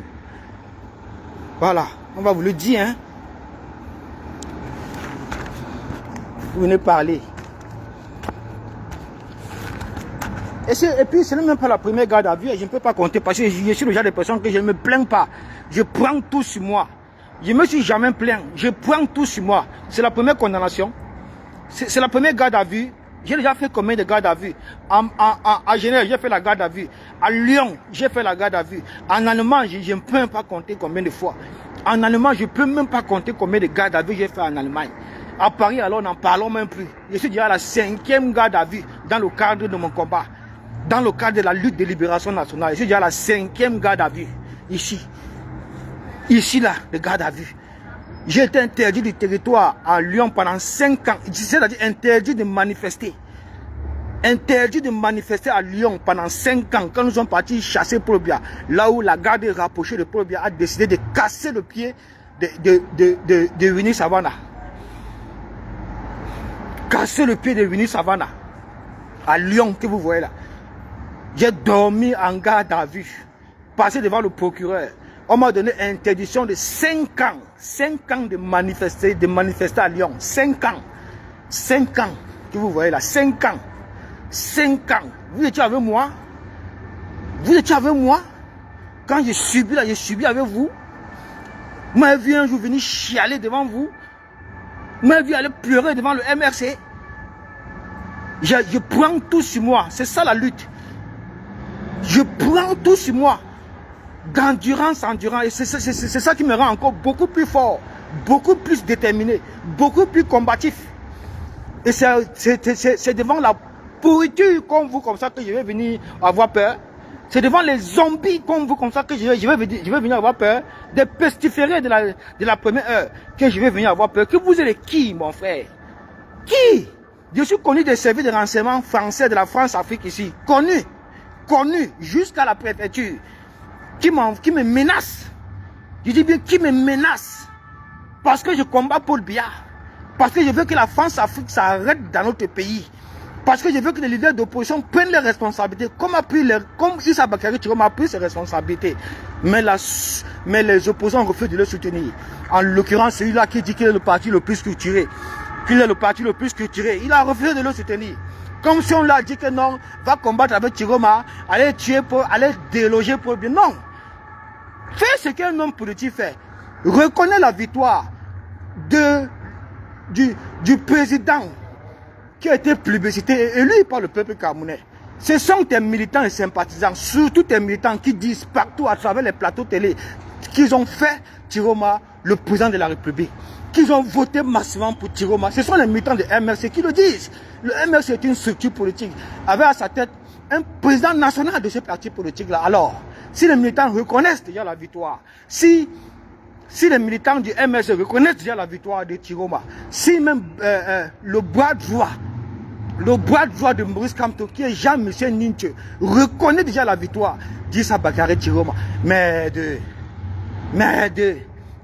Voilà. On va vous le dire, hein. Vous venez parler. Et puis, ce n'est même pas la première garde à vue. Je ne peux pas compter parce que je suis le genre de personne que je ne me plains pas. Je prends tout sur moi. Je ne me suis jamais plaint. Je prends tout sur moi. C'est la première condamnation. C'est la première garde à vue. J'ai déjà fait combien de gardes à vue? À Genève, j'ai fait la garde à vue. À Lyon, j'ai fait la garde à vue. En Allemagne, je ne peux même pas compter combien de fois. En Allemagne, je ne peux même pas compter combien de gardes à vue j'ai fait en Allemagne. À Paris, alors, n'en parlons même plus. Je suis déjà à la 5e garde à vue dans le cadre de mon combat. Dans le cadre de la lutte de libération nationale. Je suis déjà à la 5e garde à vue. Ici. Ici, là, le garde à vue. J'ai été interdit du territoire à Lyon pendant 5 ans. C'est-à-dire interdit de manifester. Interdit de manifester à Lyon pendant 5 ans. Quand nous sommes partis chasser Paul Biya. Là où la garde rapprochée de Paul Biya a décidé de casser le pied de Winnie Savannah. Casser le pied de Winnie Savannah. À Lyon, que vous voyez là. J'ai dormi en garde à vue. Passé devant le procureur. On m'a donné interdiction de 5 ans. 5 ans de manifester à Lyon. 5 ans. 5 ans. Que vous voyez là. 5 ans. 5 ans. Vous étiez avec moi. Vous étiez avec moi. Quand j'ai subi là, j'ai subi avec vous. Vous m'avez vu un jour venir chialer devant vous. Vous m'avez vu aller pleurer devant le MRC. Je prends tout sur moi. C'est ça la lutte. Je prends tout sur moi. D'endurance en endurance. Et c'est ça qui me rend encore beaucoup plus fort. Beaucoup plus déterminé. Beaucoup plus combatif. Et c'est devant la pourriture comme vous, comme ça, que je vais venir avoir peur. C'est devant les zombies comme vous, comme ça, que je vais venir avoir peur. Des pestiférés de la première heure, que je vais venir avoir peur. Que vous êtes qui, mon frère? Qui? Je suis connu des services de renseignement français de la France-Afrique ici. Connu jusqu'à la préfecture. Qui me menace. Je dis bien qui me menace. Parce que je combats Paul Biya. Parce que je veux que la France-Afrique s'arrête dans notre pays. Parce que je veux que les leaders d'opposition prennent leurs responsabilités, comme Issa Bakary Chiroma a pris ses responsabilités. Mais les opposants refusent de le soutenir. En l'occurrence, celui-là qui dit qu'il est le parti le plus structuré. Il a refusé de le soutenir. Comme si on l'a dit que non, va combattre avec Chiroma, aller tuer, aller déloger pour bien. Non. Fais ce qu'un homme politique fait. Reconnais la victoire du président qui a été plébiscité et élu par le peuple camerounais. Ce sont tes militants et sympathisants, surtout tes militants qui disent partout à travers les plateaux télé qu'ils ont fait Chiroma le président de la République, qu'ils ont voté massivement pour Chiroma. Ce sont les militants de MRC qui le disent. Le MRC est une structure politique avec à sa tête un président national de ce parti politique-là. Alors, si les militants reconnaissent déjà la victoire, si les militants du MRC reconnaissent déjà la victoire de Chiroma, si même le bras droit de Maurice Kamto, qui est Jean-Michel Ninche, reconnaît déjà la victoire d'Issa Bakary Chiroma. Mais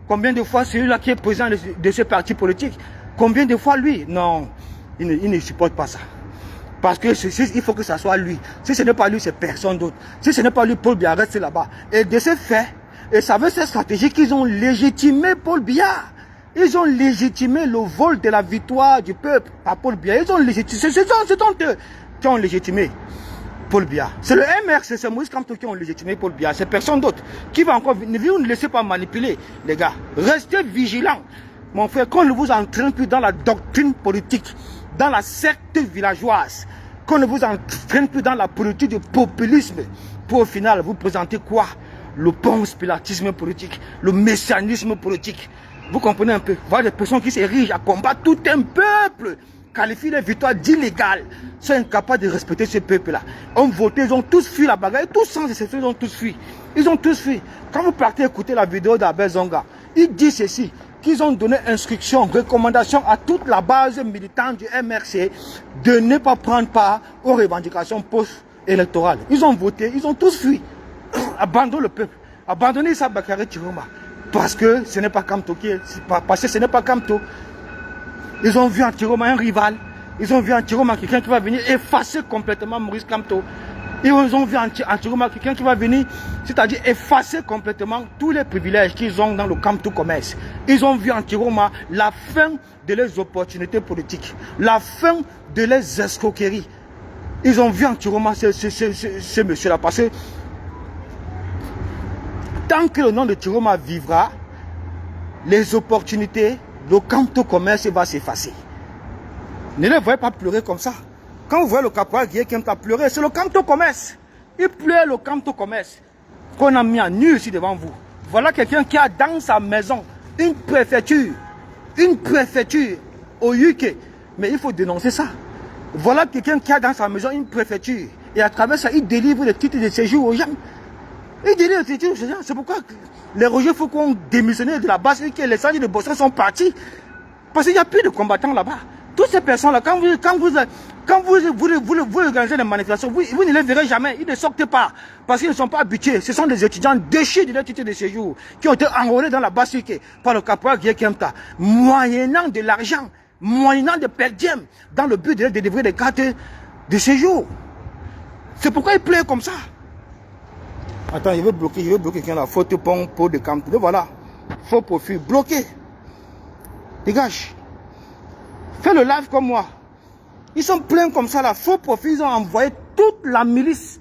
combien de fois celui-là qui est président de ce parti politique, combien de fois lui? Non, il ne supporte pas ça. Parce que il faut que ça soit lui. Si ce n'est pas lui, c'est personne d'autre. Si ce n'est pas lui, Paul Biya reste là-bas. Et de ce fait, et ça veut cette stratégie qu'ils ont légitimé Paul Biya. Ils ont légitimé le vol de la victoire du peuple par Paul Biya. Ils ont légitimé. C'est eux qui ont légitimé Paul Biya. C'est le MRC, c'est Maurice Kamto qui ont légitimé Paul Biya. C'est personne d'autre qui va encore venir. Ne laissez pas manipuler, les gars. Restez vigilants. Mon frère, qu'on ne vous entraîne plus dans la doctrine politique, dans la secte villageoise, qu'on ne vous entraîne plus dans la politique du populisme, pour au final vous présenter quoi? Le ponce-pilatisme politique, le messianisme politique. Vous comprenez un peu? Voilà des personnes qui s'érigent à combattre tout un peuple, qualifient les victoires d'illégales, sont incapables de respecter ce peuple-là. Ont voté, ils ont tous fui la bagarre, tous sans exception, ils ont tous fui. Ils ont tous fui. Quand vous partez écouter la vidéo d'Abel Zonga, il dit ceci, qu'ils ont donné instruction, recommandation à toute la base militante du MRC de ne pas prendre part aux revendications post-électorales. Ils ont voté, ils ont tous fui. Abandonnez le peuple, abandonnez Issa Bakary Chiroma. Parce que ce n'est pas Kamto parce que ce n'est pas Kamto. Ils ont vu en Chiroma un rival. Ils ont vu en Chiroma quelqu'un qui va venir effacer complètement Maurice Kamto. Ils ont vu en Chiroma quelqu'un qui va venir, c'est-à-dire effacer complètement tous les privilèges qu'ils ont dans le Kamto commerce. Ils ont vu en Chiroma la fin de leurs opportunités politiques, la fin de leurs escroqueries. Ils ont vu en Chiroma ce monsieur-là, parce que tant que le nom de Chiroma vivra, les opportunités, le Kamto commerce va s'effacer. Ne les voyez pas pleurer comme ça. Quand vous voyez le caporal Guy Kemta pleurer, c'est le Kamto commerce. Il pleure le Kamto commerce qu'on a mis en nu ici devant vous. Voilà quelqu'un qui a dans sa maison une préfecture au UK. Mais il faut dénoncer ça. Voilà quelqu'un qui a dans sa maison une préfecture. Et à travers ça, il délivre les titres de séjour aux gens. Il délivre les titres de séjour. C'est pourquoi les Roger Foucault ont démissionné de la base et que les salles de Boston sont partis. Parce qu'il n'y a plus de combattants là-bas. Toutes ces personnes-là, quand vous organisez des manifestations, vous ne les verrez jamais. Ils ne sortent pas. Parce qu'ils ne sont pas habitués. Ce sont des étudiants déchus de leur titre de séjour qui ont été enrôlés dans la base par le caporal Guy Kemta, moyennant de l'argent, moyennant de per diem, dans le but de leur délivrer des cartes de séjour. C'est pourquoi ils pleurent comme ça. Attends, je veux bloquer quelqu'un là. Faute pont pour de Kamto. Voilà. Faux profil. Bloqué. Dégage. Fais le live comme moi. Ils sont pleins comme ça là. Faux profil. Ils ont envoyé toute la milice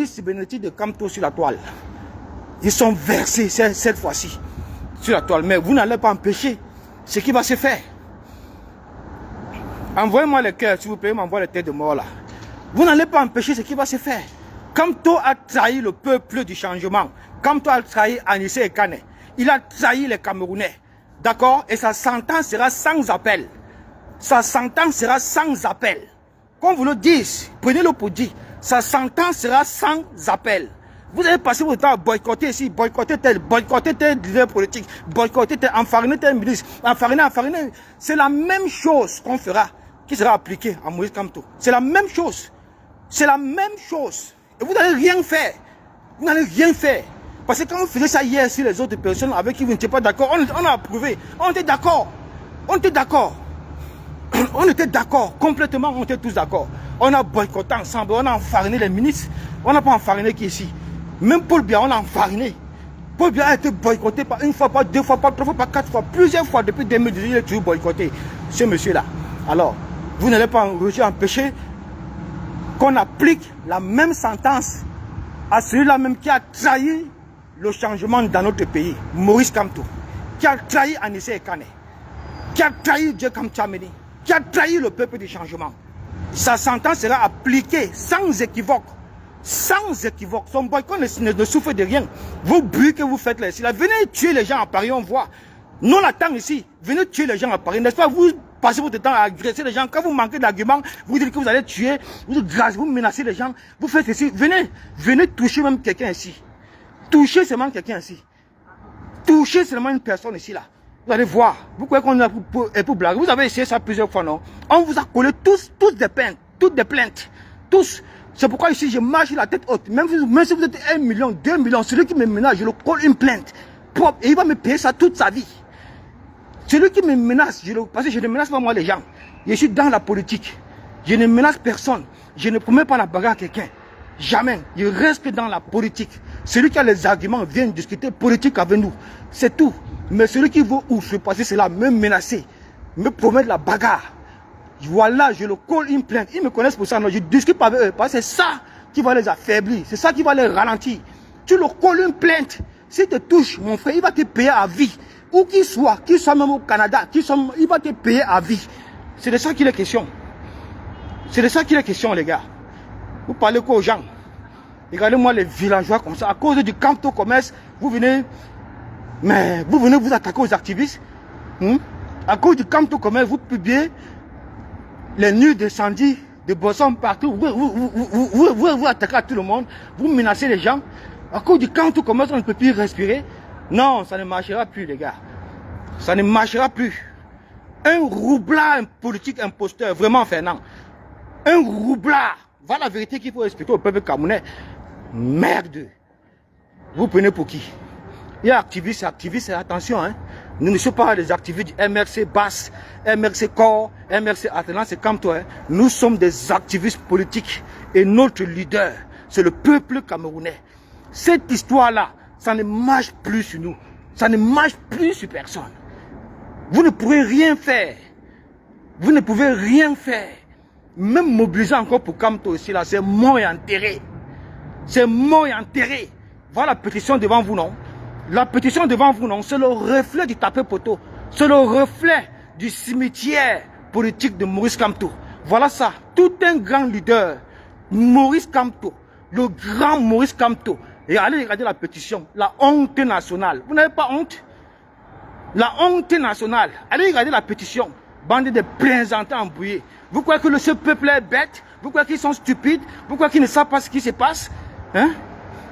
cybernétique de Kamto sur la toile. Ils sont versés cette fois-ci sur la toile. Mais vous n'allez pas empêcher ce qui va se faire. Envoyez-moi les cœurs, s'il vous plaît. M'envoie les têtes de mort là. Vous n'allez pas empêcher ce qui va se faire. Kamto a trahi le peuple du changement. Kamto a trahi Anissé et Kane. Il a trahi les Camerounais. D'accord? Et sa sentence sera sans appel. Sa sentence sera sans appel. Comme vous le dites, prenez-le pour dire. Sa sentence sera sans appel. Vous allez passer votre temps à boycotter ici, boycotter tel leader politique, boycotter tel, enfariner tel ministre, enfariner. C'est la même chose qu'on fera, qui sera appliquée à Maurice Kamto. C'est la même chose. C'est la même chose. Et vous n'allez rien faire. Vous n'allez rien faire. Parce que quand vous faisiez ça hier sur les autres personnes avec qui vous n'étiez pas d'accord, on a approuvé. On était d'accord. On était d'accord. On était d'accord, complètement, on était tous d'accord. On a boycotté ensemble, on a enfariné les ministres. On n'a pas enfariné qui ici. Même Paul Biya, on a enfariné. Paul Biya a été boycotté par une fois, pas deux fois, pas trois fois, pas quatre fois, plusieurs fois depuis 2018, il est toujours boycotté, ce monsieur-là. Alors, vous n'allez pas empêcher qu'on applique la même sentence à celui-là même qui a trahi le changement dans notre pays, Maurice Kamto, qui a trahi Anissé Ekane, qui a trahi Djekam Tchameni, qui a trahi le peuple du changement. Sa sentence sera appliquée sans équivoque. Sans équivoque. Son boycott ne souffre de rien. Vos bruits que vous faites là, venez tuer les gens à Paris, on voit. Non, attends ici. Venez tuer les gens à Paris. N'est-ce pas? Vous passez votre temps à agresser les gens. Quand vous manquez d'arguments, vous dites que vous allez tuer, vous menacez les gens. Vous faites ceci. Venez toucher même quelqu'un ici. Touchez seulement quelqu'un ici. Touchez seulement une personne ici là. Vous allez voir. Vous croyez qu'on est pour blaguer. Vous avez essayé ça plusieurs fois, non? On vous a collé tous des plaintes. Toutes des plaintes. Tous. C'est pourquoi ici je marche la tête haute. Même si vous êtes 1 million, 2 millions, celui qui me menace, je le colle une plainte. Propre. Et il va me payer ça toute sa vie. Celui qui me menace, parce que je ne menace pas moi les gens. Je suis dans la politique. Je ne menace personne. Je ne promets pas la bagarre à quelqu'un. Jamais. Je reste dans la politique. Celui qui a les arguments vient discuter politique avec nous. C'est tout. Mais celui qui veut où je passer cela, me menacer, me promettre la bagarre. Voilà, je le colle une plainte. Ils me connaissent pour ça. Non, je discute pas avec eux. Parce que c'est ça qui va les affaiblir. C'est ça qui va les ralentir. Tu le colles une plainte. S'il te touche, mon frère, il va te payer à vie. Où qu'il soit même au Canada, il va te payer à vie. C'est de ça qu'il est question. C'est de ça qu'il est question, les gars. Vous parlez quoi aux gens? Regardez-moi les villageois comme ça. À cause du Kamto commerce, vous venez vous attaquer aux activistes. À cause du Kamto commerce, vous publiez les nus d'incendie de Bosson partout. Vous attaquez à tout le monde. Vous menacez les gens. À cause du Kamto commerce, on ne peut plus respirer. Non, ça ne marchera plus, les gars. Ça ne marchera plus. Un roublard, un politique imposteur, vraiment Fernand. Un roublard. Voilà la vérité qu'il faut expliquer au peuple camerounais. Merde. Vous prenez pour qui? Il y a activistes, attention, hein. Nous ne sommes pas des activistes du MRC Basse, MRC Corps, MRC Atlan, c'est comme toi. Hein. Nous sommes des activistes politiques et notre leader, c'est le peuple camerounais. Cette histoire-là, ça ne marche plus sur nous. Ça ne marche plus sur personne. Vous ne pourrez rien faire. Vous ne pouvez rien faire. Même mobiliser encore pour Kamto ici, là, c'est mort et enterré. C'est mort et enterré. Voilà la pétition devant vous, non? La pétition devant vous, non? C'est le reflet du tapé poteau. C'est le reflet du cimetière politique de Maurice Kamto. Voilà ça. Tout un grand leader. Maurice Kamto. Le grand Maurice Kamto. Et allez regarder la pétition. La honte nationale. Vous n'avez pas honte? La honte nationale. Allez regarder la pétition. Bande de plaisantins embrouillés. Vous croyez que ce peuple est bête? Vous croyez qu'ils sont stupides? Vous croyez qu'ils ne savent pas ce qui se passe? Hein?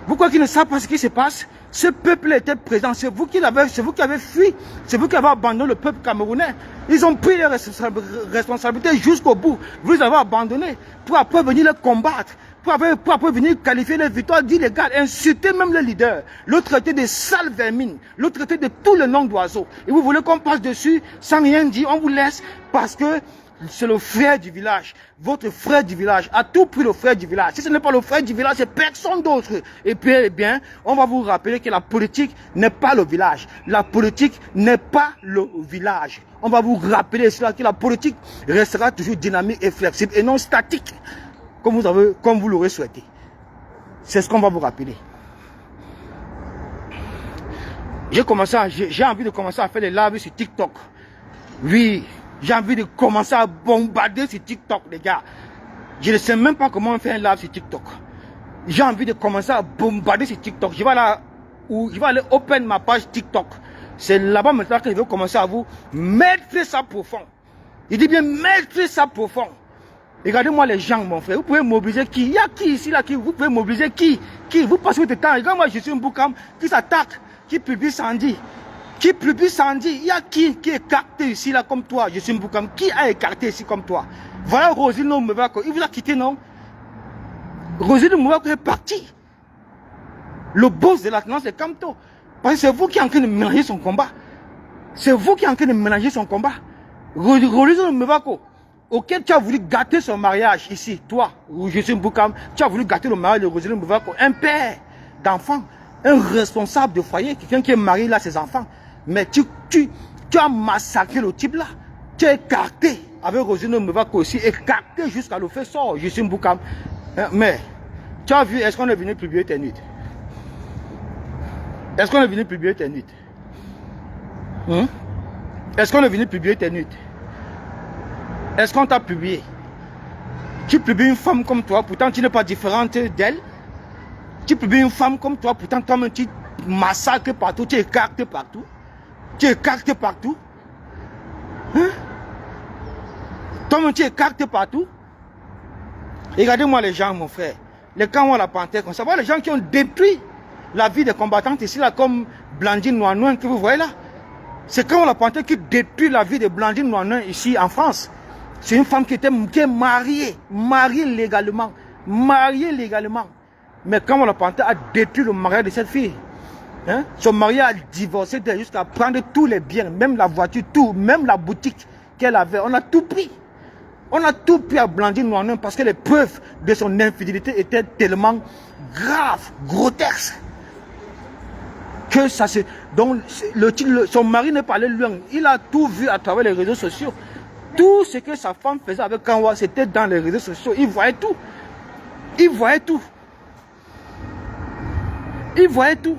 Vous croyez qu'ils ne savent pas ce qui se passe? Ce peuple était présent. C'est vous qui avez fui. C'est vous qui avez abandonné le peuple camerounais. Ils ont pris les responsabilités jusqu'au bout. Vous les avez abandonnés pour après venir les combattre. Pour après venir qualifier les victoires d'illégales, insulter même les leaders, le traiter de sale vermine, le traiter de tous les noms d'oiseaux. Et vous voulez qu'on passe dessus sans rien dire, on vous laisse parce que c'est le frère du village, votre frère du village, à tout prix le frère du village. Si ce n'est pas le frère du village, c'est personne d'autre. Et puis, eh bien, on va vous rappeler que la politique n'est pas le village. La politique n'est pas le village. On va vous rappeler cela, que la politique restera toujours dynamique et flexible et non statique. Comme vous l'aurez souhaité. C'est ce qu'on va vous rappeler. J'ai envie de commencer à faire les lives sur TikTok. Oui, j'ai envie de commencer à bombarder sur TikTok, les gars. Je ne sais même pas comment on fait un live sur TikTok. J'ai envie de commencer à bombarder sur TikTok. Je vais aller open ma page TikTok. C'est là-bas maintenant que je vais commencer à vous mettre ça profond. Il dit bien mettre ça profond. Regardez-moi les gens, mon frère. Vous pouvez mobiliser qui? Il y a qui ici, là, qui? Vous pouvez mobiliser qui? Vous passez votre temps. Regarde-moi, je suis un boucam qui s'attaque, qui publie Sandy. Qui publie Sandy. Il y a qui est écarté ici, là, comme toi? Je suis un boucam. Qui a écarté ici, comme toi? Voilà Rosine Mouvako. Il vous a quitté, non? Rosine Mouvako est parti. Le boss de l'Atlan, c'est Kamto. Parce que c'est vous qui êtes en train de mélanger son combat. C'est vous qui êtes en train de mélanger son combat. Religion Mbevako, auquel tu as voulu gâter son mariage ici, toi, je suis Boukam, tu as voulu gâter le mariage de Roselyne Mbevako, un père d'enfants, un responsable de foyer, quelqu'un qui est marié là, ses enfants. Mais tu as massacré le type là. Tu as écarté avec Roselyne Mbevako aussi, écarté jusqu'à le fait sort, je suis Boukam. Mais, tu as vu, est-ce qu'on est venu publier tes nudes? Est-ce qu'on est venu publier tes nudes? Est-ce qu'on est venu publier tes nudes? Est-ce qu'on t'a publié? Tu publies une femme comme toi, pourtant tu n'es pas différente d'elle. Tu publies une femme comme toi, pourtant toi-même tu massacres partout, tu écartes partout. Tu écartes partout. Hein? Toi-même tu écartes partout. Regardez-moi les gens, mon frère. Les camps ont la panthère comme ça. Voilà les gens qui ont détruit la vie des combattantes ici, là, comme Blandine Noanoin que vous voyez là. C'est quand la panthère qui détruit la vie de Blandine Noanoin ici en France. C'est une femme qui est mariée légalement. Mais quand la panthère a détruit le mariage de cette fille, hein, son mari a divorcé jusqu'à prendre tous les biens, même la voiture, tout, même la boutique qu'elle avait. On a tout pris. On a tout pris à Blandine Noanoin parce que les preuves de son infidélité étaient tellement graves, grotesques. Que ça se... Donc, son mari ne parlait loin. Il a tout vu à travers les réseaux sociaux. Tout ce que sa femme faisait avec Kanwa, c'était dans les réseaux sociaux. Il voyait tout. Il voyait tout. Il voyait tout.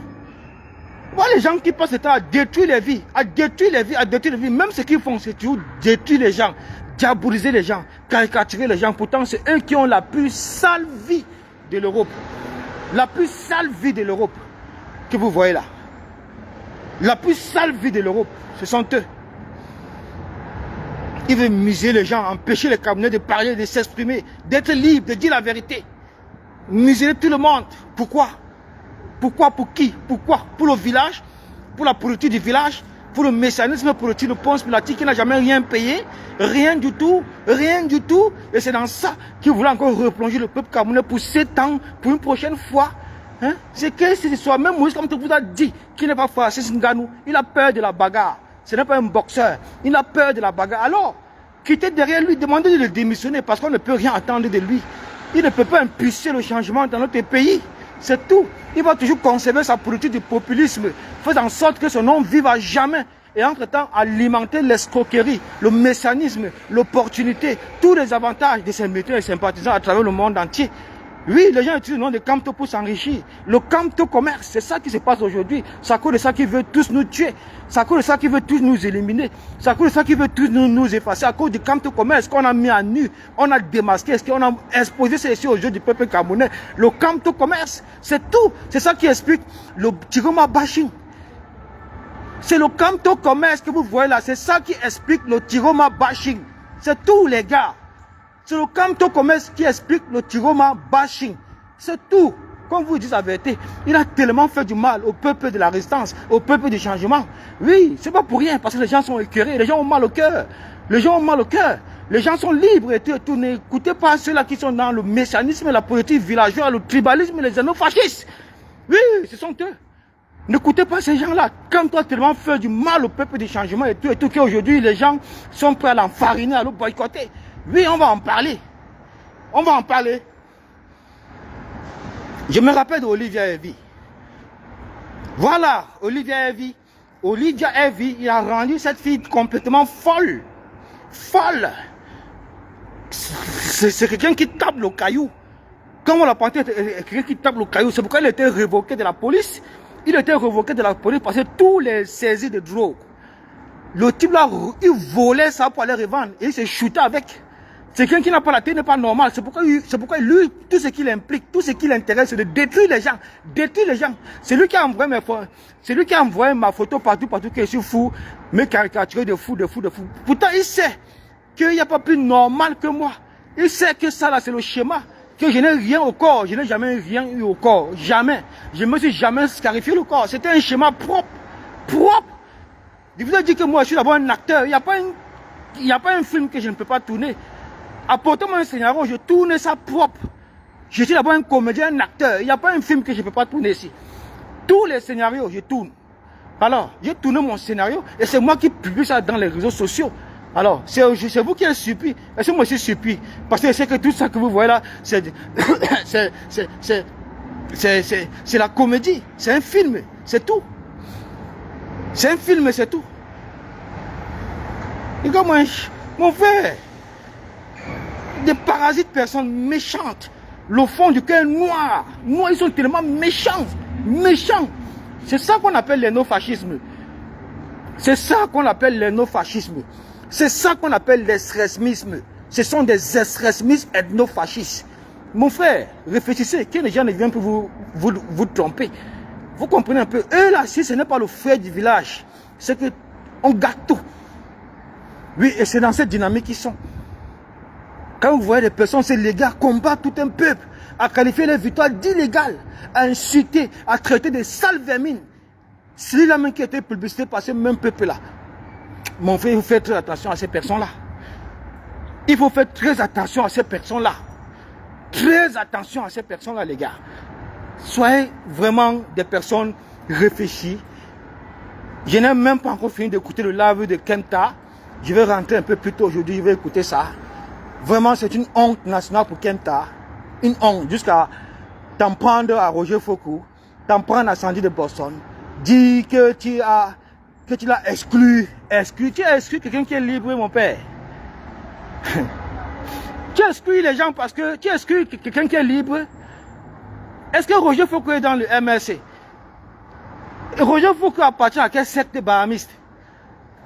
Voilà les gens qui passent le temps à détruire les vies, à détruire les vies. Même ce qu'ils font, c'est toujours détruire les gens, diaboliser les gens, caricaturer les gens. Pourtant, c'est eux qui ont la plus sale vie de l'Europe. La plus sale vie de l'Europe que vous voyez là. La plus sale vie de l'Europe, ce sont eux. Ils veulent museler les gens, empêcher les Camerounais de parler, de s'exprimer, d'être libres, de dire la vérité. Museler tout le monde. Pourquoi? Pourquoi? Pour qui? Pourquoi? Pour le village? Pour la politique du village? Pour le mécanisme politique de Ponce Pilati qui n'a jamais rien payé? Rien du tout. Rien du tout. Et c'est dans ça qu'ils voulaient encore replonger le peuple camerounais pour 7 ans, pour une prochaine fois. Hein? C'est que ce soit même Moïse, comme tu vous a dit, qui n'est pas Francis Ngannou, il a peur de la bagarre. Ce n'est pas un boxeur. Il a peur de la bagarre. Alors, quittez derrière lui, demandez de le démissionner parce qu'on ne peut rien attendre de lui. Il ne peut pas impulser le changement dans notre pays. C'est tout. Il va toujours conserver sa politique du populisme, faisant en sorte que son nom vive à jamais. Et entre-temps, alimenter l'escroquerie, le mécanisme, l'opportunité, tous les avantages de ses militants et sympathisants à travers le monde entier. Oui, les gens utilisent le nom de Camto pour s'enrichir. Le Camto commerce, c'est ça qui se passe aujourd'hui. C'est à cause de ça qu'ils veulent tous nous tuer. C'est à cause de ça qu'ils veulent tous nous éliminer. C'est à cause de ça qu'ils veulent tous nous effacer. À cause du Camto commerce qu'on a mis à nu, on a démasqué, qu'on a exposé ceci aux yeux du peuple camerounais. Le Camto commerce, c'est tout. C'est ça qui explique le Tiroma bashing. C'est le Camto commerce que vous voyez là. C'est ça qui explique le Tiroma bashing. C'est tout, les gars. C'est le Camto commerce qui explique le Tiroma bashing. C'est tout. Comme vous dites la vérité, il a tellement fait du mal au peuple de la résistance, au peuple du changement. Oui, c'est pas pour rien, parce que les gens sont écœurés, les gens ont mal au cœur. Les gens ont mal au cœur. Les gens sont libres et tout. N'écoutez pas ceux-là qui sont dans le mécanisme, la politique villageoise, le tribalisme, les xénofascistes. Oui, ce sont eux. N'écoutez pas ces gens-là. Comme toi, tellement fait du mal au peuple du changement et tout, qu'aujourd'hui, les gens sont prêts à l'enfariner, à le boycotter. Oui, on va en parler. On va en parler. Je me rappelle d'Olivia Evie. Voilà, Olivia Evie. Olivia Evie, il a rendu cette fille complètement folle. Folle. C'est quelqu'un qui tape le caillou. Quand on l'a pensé, quelqu'un qui tape le caillou, c'est pourquoi il a été révoqué de la police. Il a été révoqué de la police parce que tous les saisies de drogue. Le type là, il volait ça pour aller revendre et il s'est shooté avec. C'est quelqu'un qui n'a pas la tête, n'est pas normal. C'est pourquoi lui, tout ce qui l'implique, tout ce qui l'intéresse, c'est de détruire les gens. Détruire les gens. C'est lui qui a envoyé mes photos. C'est lui qui a envoyé ma photo partout, que je suis fou, me caricaturer de fou. Pourtant, il sait qu'il n'y a pas plus normal que moi. Il sait que ça là, c'est le schéma. Que je n'ai rien au corps. Je n'ai jamais rien eu au corps. Jamais. Je ne me suis jamais scarifié le corps. C'était un schéma propre. Propre. Je vous ai dit que moi, je suis d'abord un acteur. Il n'y a pas un film que je ne peux pas tourner. Apportez-moi un scénario, je tourne ça propre. Je suis d'abord un comédien, un acteur. Il n'y a pas un film que je ne peux pas tourner ici. Tous les scénarios, je tourne. Alors, j'ai tourné mon scénario et c'est moi qui publie ça dans les réseaux sociaux. Alors, c'est vous qui êtes surpris. Est-ce que moi je suis surpris? Parce que je sais que tout ça que vous voyez là, c'est la comédie. C'est un film, c'est tout. C'est un film, c'est tout. Et comme mon frère, des parasites personnes méchantes, le fond du cœur noir. Ils sont tellement méchants. Méchants. C'est ça qu'on appelle l'ethnofascisme. C'est ça qu'on appelle l'ethnofascisme. C'est ça qu'on appelle l'extrémisme. Ce sont des extrémistes ethnofascistes. Mon frère, réfléchissez, que les gens ne viennent pour vous tromper. Vous comprenez un peu. Eux là, si ce n'est pas le frère du village, c'est que on gâte tout. Oui, et c'est dans cette dynamique qu'ils sont. Quand vous voyez des personnes, c'est les gars combattent tout un peuple, à qualifier les victoires d'illégales, à insulter, à traiter de sales vermines. C'est la même qui a été publicité par ce même peuple-là. Mon frère, il faut faire très attention à ces personnes-là. Il faut faire très attention à ces personnes-là. Très attention à ces personnes-là, les gars. Soyez vraiment des personnes réfléchies. Je n'ai même pas encore fini d'écouter le live de Kemta. Je vais rentrer un peu plus tôt aujourd'hui, je vais écouter ça. Vraiment, c'est une honte nationale pour Kemta. Une honte, jusqu'à t'en prendre à Roger Foucault, t'en prendre à Sandy de Boston, dire que tu l'as exclu. Tu as exclu quelqu'un qui est libre, mon père. Tu exclus les gens parce que tu exclus quelqu'un qui est libre. Est-ce que Roger Foucault est dans le MRC? Roger Foucault appartient à quelle secte bahamiste?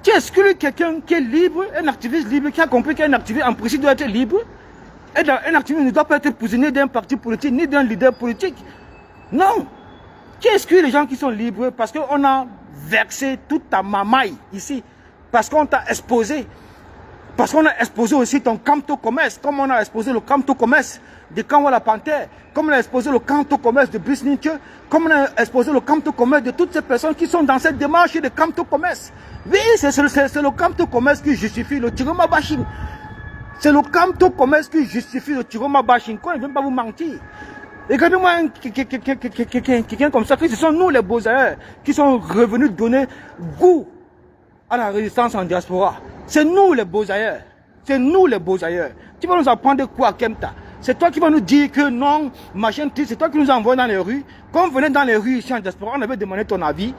Tu exclus quelqu'un qui est libre, un activiste libre, qui a compris qu'un activiste en principe doit être libre. Et un activiste ne doit pas être prisonnier d'un parti politique, ni d'un leader politique. Non. Tu exclus les gens qui sont libres parce qu'on a versé toute ta mamaille ici. Parce qu'on t'a exposé. Parce qu'on a exposé aussi ton Camto Commerce, comme on a exposé le Camto Commerce de Kanwala Panther, comme on a exposé le Camto Commerce de Brice Ninke, comme on a exposé le Camto Commerce de toutes ces personnes qui sont dans cette démarche de Camto Commerce. Oui, c'est le Camto Commerce qui justifie le Tiroma bashing. C'est le Camto Commerce qui justifie le Tiroma bashing. Quoi, je ne vais pas vous mentir. Regardez-moi quelqu'un comme ça, que ce sont nous les beaux-ailleurs qui sont revenus donner goût à la résistance en diaspora. C'est nous les beaux-ailleurs. C'est nous les beaux-ailleurs. Tu vas nous apprendre quoi, Kemta? C'est toi qui vas nous dire que non, machin, c'est toi qui nous envoie dans les rues. Quand on venait dans les rues ici en diaspora, on avait demandé ton avis.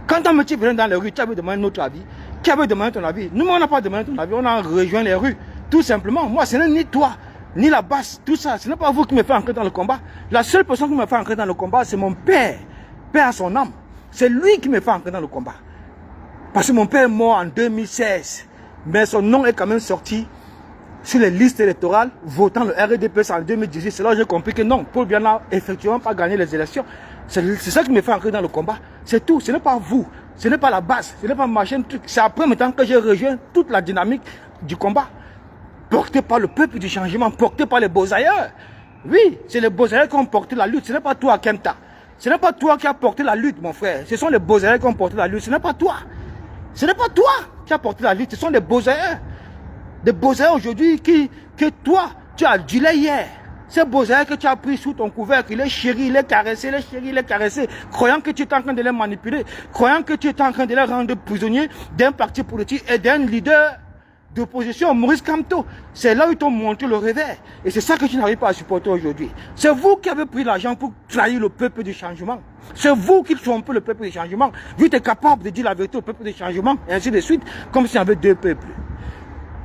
Quand ton métier venait dans les rues, tu avais demandé notre avis. Qui avait demandé ton avis? Nous, on n'a pas demandé ton avis, on a rejoint les rues. Tout simplement. Moi, ce n'est ni toi, ni la base, tout ça. Ce n'est pas vous qui me faites entrer dans le combat. La seule personne qui me fait entrer dans le combat, c'est mon père. Père à son âme. C'est lui qui me fait entrer dans le combat. Parce que mon père est mort en 2016. Mais son nom est quand même sorti sur les listes électorales votant le RDP en 2018. C'est là que j'ai compris que non, Paul Biya n'a effectivement pas gagné les élections. C'est ça qui me fait entrer dans le combat. C'est tout. Ce n'est pas vous. Ce n'est pas la base. Ce n'est pas machin truc. C'est après maintenant que j'ai rejoint toute la dynamique du combat. Porté par le peuple du changement, porté par les beaux-ailleurs. Oui, c'est les beaux-ailleurs qui ont porté la lutte. Ce n'est pas toi, Kemta. Ce n'est pas toi qui as porté la lutte, mon frère. Ce sont les beaux-ailleurs qui ont porté la lutte. Ce n'est pas toi. Ce n'est pas toi qui as porté la lutte. Ce sont des beaux-ailleurs. Des beaux-ailleurs aujourd'hui que toi, tu as adulé hier. Ces beaux-ailleurs que tu as pris sous ton couvercle, les chéris, les caresser, les chéris, les caresser, croyant que tu es en train de les manipuler, croyant que tu es en train de les rendre prisonniers d'un parti politique et d'un leader d'opposition, Maurice Kamto. C'est là où ils t'ont montré le revers. Et c'est ça que tu n'arrives pas à supporter aujourd'hui. C'est vous qui avez pris l'argent pour trahir le peuple du changement. C'est vous qui trompez le peuple du changement. Vous êtes capable de dire la vérité au peuple du changement, et ainsi de suite, comme s'il y avait deux peuples.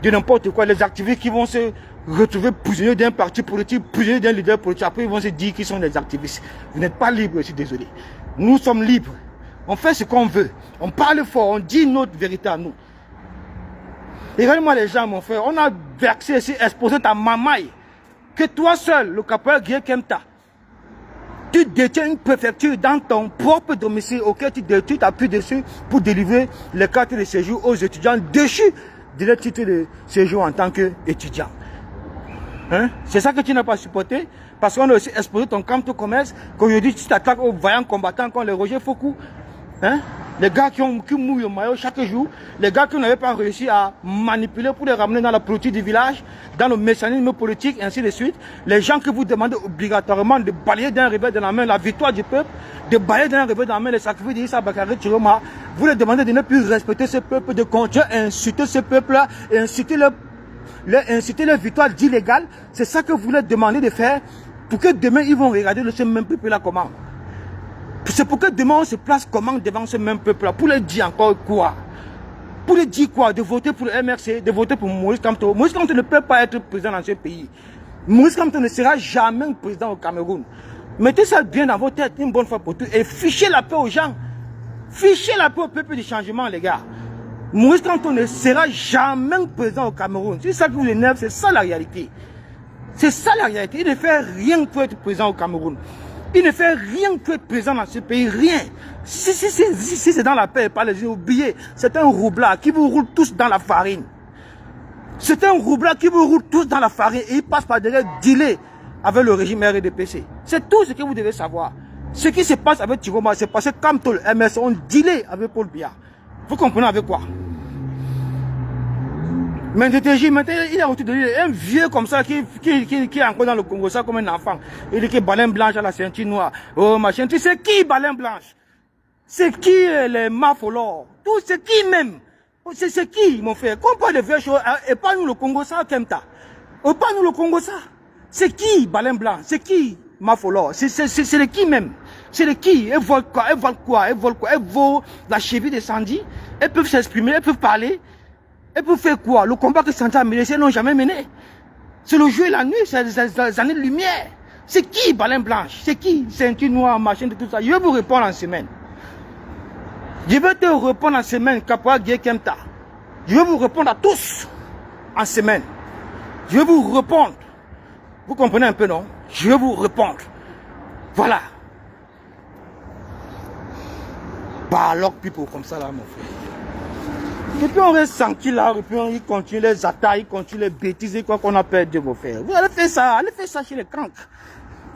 De n'importe quoi, les activistes qui vont se retrouver prisonniers d'un parti politique, prisonniers d'un leader politique, après ils vont se dire qu'ils sont des activistes. Vous n'êtes pas libres, je suis désolé. Nous sommes libres. On fait ce qu'on veut. On parle fort, on dit notre vérité à nous. Et regardez-moi les gens, mon frère, on a versé ici, exposé ta mamaille, que toi seul, le caporal Guy Kemta, tu détiens une préfecture dans ton propre domicile auquel tu t'appuies dessus pour délivrer les cartes de séjour aux étudiants déchus de leur titre de séjour en tant qu'étudiant. Hein? C'est ça que tu n'as pas supporté, parce qu'on a aussi exposé ton camp de commerce, qu'aujourd'hui tu t'attaques aux vaillants combattants comme le Roger Foucault. Hein? Les gars qui mouillent au maillot chaque jour, les gars qui n'avaient pas réussi à manipuler pour les ramener dans la politique du village, dans le mécanisme politique, et ainsi de suite. Les gens que vous demandez obligatoirement de balayer d'un revers de la main la victoire du peuple, de balayer d'un revers de la main les sacrifices d'Issa Bakary Chiroma, vous les demandez de ne plus respecter ce peuple, de continuer à insulter ce peuple-là, et inciter leur victoire illégale. C'est ça que vous leur demandez de faire, pour que demain ils vont regarder ce même peuple-là comment. C'est pour que demain on se place comment devant ce même peuple-là, pour leur dire encore quoi? Pour leur dire quoi? De voter pour le MRC, de voter pour Maurice Kamto. Maurice Kamto ne peut pas être président dans ce pays. Maurice Kamto ne sera jamais président au Cameroun. Mettez ça bien dans vos têtes une bonne fois pour toutes et fichez la paix aux gens. Fichez la paix au peuple du changement, les gars. Maurice Kamto ne sera jamais président au Cameroun. C'est ça qui vous énerve, c'est ça la réalité. C'est ça la réalité. Il ne fait rien pour être président au Cameroun. Il ne fait rien que être présent dans ce pays, rien. Si c'est dans la paix, pas les oubliez, c'est un roublard qui vous roule tous dans la farine. C'est un roublard qui vous roule tous dans la farine et il passe par derrière dealer avec le régime RDPC. C'est tout ce que vous devez savoir. Ce qui se passe avec Chiroma, c'est parce que comme tout le MS, on dealait avec Paul Biya. Vous comprenez avec quoi? Mais maintenant, il est autour de lui, un vieux comme ça qui est encore dans le Congo, ça comme un enfant. Il dit que baleine blanche à la ceinture noire. Oh machin, tu sais qui baleine blanche? C'est qui les mafolors? Tout c'est qui même? C'est qui mon frère? Qu'on parle de vieux choses, et pas nous le Congo ça, Kemta. Et pas nous le Congo ça. C'est qui baleine blanche? C'est qui mafolor? C'est le qui même? C'est le qui? Elles volent quoi? Elles volent quoi? Elles volent quoi? Elles volent la cheville de Sandy. Elles peuvent s'exprimer, elles peuvent parler. Et pour faire quoi? Le combat que Santé a mené, n'ont jamais mené. C'est le jour et la nuit, c'est les années de lumière. C'est qui, baleine blanche? C'est qui, ceinture noire, machin de tout ça? Je vais vous répondre en semaine. Je vais te répondre en semaine, Caporal Guy Kemta. Je vais vous répondre à tous en semaine. Je vais vous répondre. Vous comprenez un peu, non? Je vais vous répondre. Voilà. Barlock people comme ça là, mon frère. Et puis on reste tranquille là, et puis on continue les attaques, il continue les bêtises, quoi qu'on a perdu, mon frère. Vous allez faire ça chez les cranks.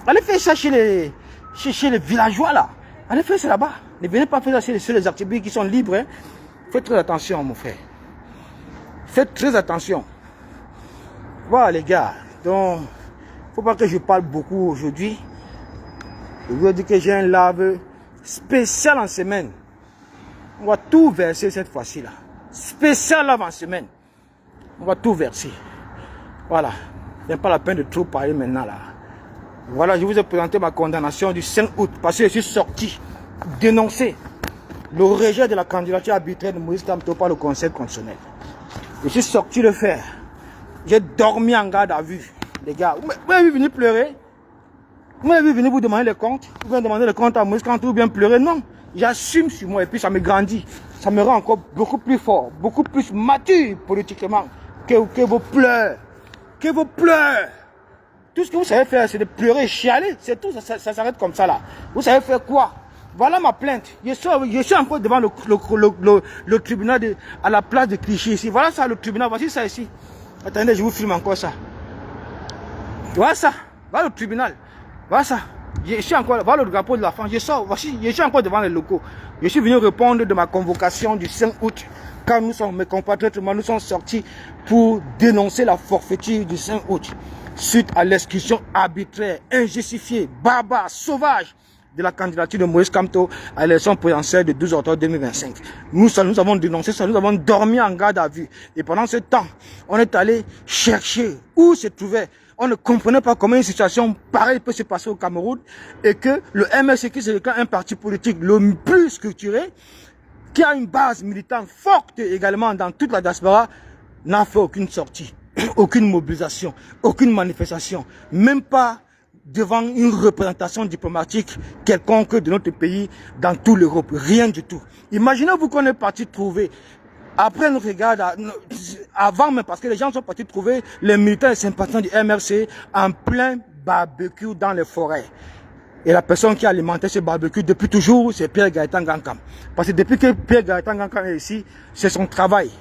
Allez faire ça chez les villageois là. Allez faire ça là-bas. Ne venez pas faire ça chez les activistes qui sont libres. Hein. Faites très attention, mon frère. Faites très attention. Voilà les gars. Donc, faut pas que je parle beaucoup aujourd'hui. Je veux dire que j'ai un live spécial en semaine. On va tout verser cette fois-ci là. Spécial avant semaine. On va tout verser. Voilà. Il n'y a pas la peine de trop parler maintenant là. Voilà, je vous ai présenté ma condamnation du 5 août. Parce que je suis sorti dénoncer le rejet de la candidature arbitraire de Maurice Kamto par le Conseil constitutionnel. Je suis sorti le faire. J'ai dormi en garde à vue. Les gars, vous m'avez vu venir pleurer? Vous m'avez vu venir vous demander les comptes? Vous m'avez demandé les comptes à Maurice Kamto ou bien pleurer? Non. J'assume sur moi et puis ça me grandit. Ça me rend encore beaucoup plus fort, beaucoup plus mature politiquement que vos pleurs. Que vos pleurs. Tout ce que vous savez faire, c'est de pleurer et chialer. C'est tout, ça s'arrête comme ça là. Vous savez faire quoi? Voilà ma plainte. Je suis encore devant le tribunal à la place de Clichy ici. Voilà ça le tribunal, voici ça ici. Attendez, je vous filme encore ça. Voilà ça. Voilà le tribunal. Voilà ça. Je suis encore, voilà le drapeau de la France. Je sors, voici, je suis encore devant les locaux. Je suis venu répondre de ma convocation du 5 août. Quand mes compatriotes, nous sommes sortis pour dénoncer la forfaiture du 5 août. Suite à l'exécution arbitraire, injustifiée, barbare, sauvage de la candidature de Maurice Kamto à l'élection présidentielle de 12 octobre 2025. Nous avons dénoncé ça, nous avons dormi en garde à vue. Et pendant ce temps, on est allé chercher où se trouvait. On ne comprenait pas comment une situation pareille peut se passer au Cameroun et que le MSC, qui c'est un parti politique le plus structuré, qui a une base militante forte également dans toute la diaspora, n'a fait aucune sortie, aucune mobilisation, aucune manifestation, même pas devant une représentation diplomatique quelconque de notre pays dans toute l'Europe. Rien du tout. Imaginez-vous qu'on est parti trouver, après notre regard, avant même, parce que les gens sont partis trouver les militants et sympathisants du MRC en plein barbecue dans les forêts. Et la personne qui alimentait ce barbecue depuis toujours, c'est Pierre Gaëtan Gankam. Parce que depuis que Pierre Gaëtan Gankam est ici, c'est son travail.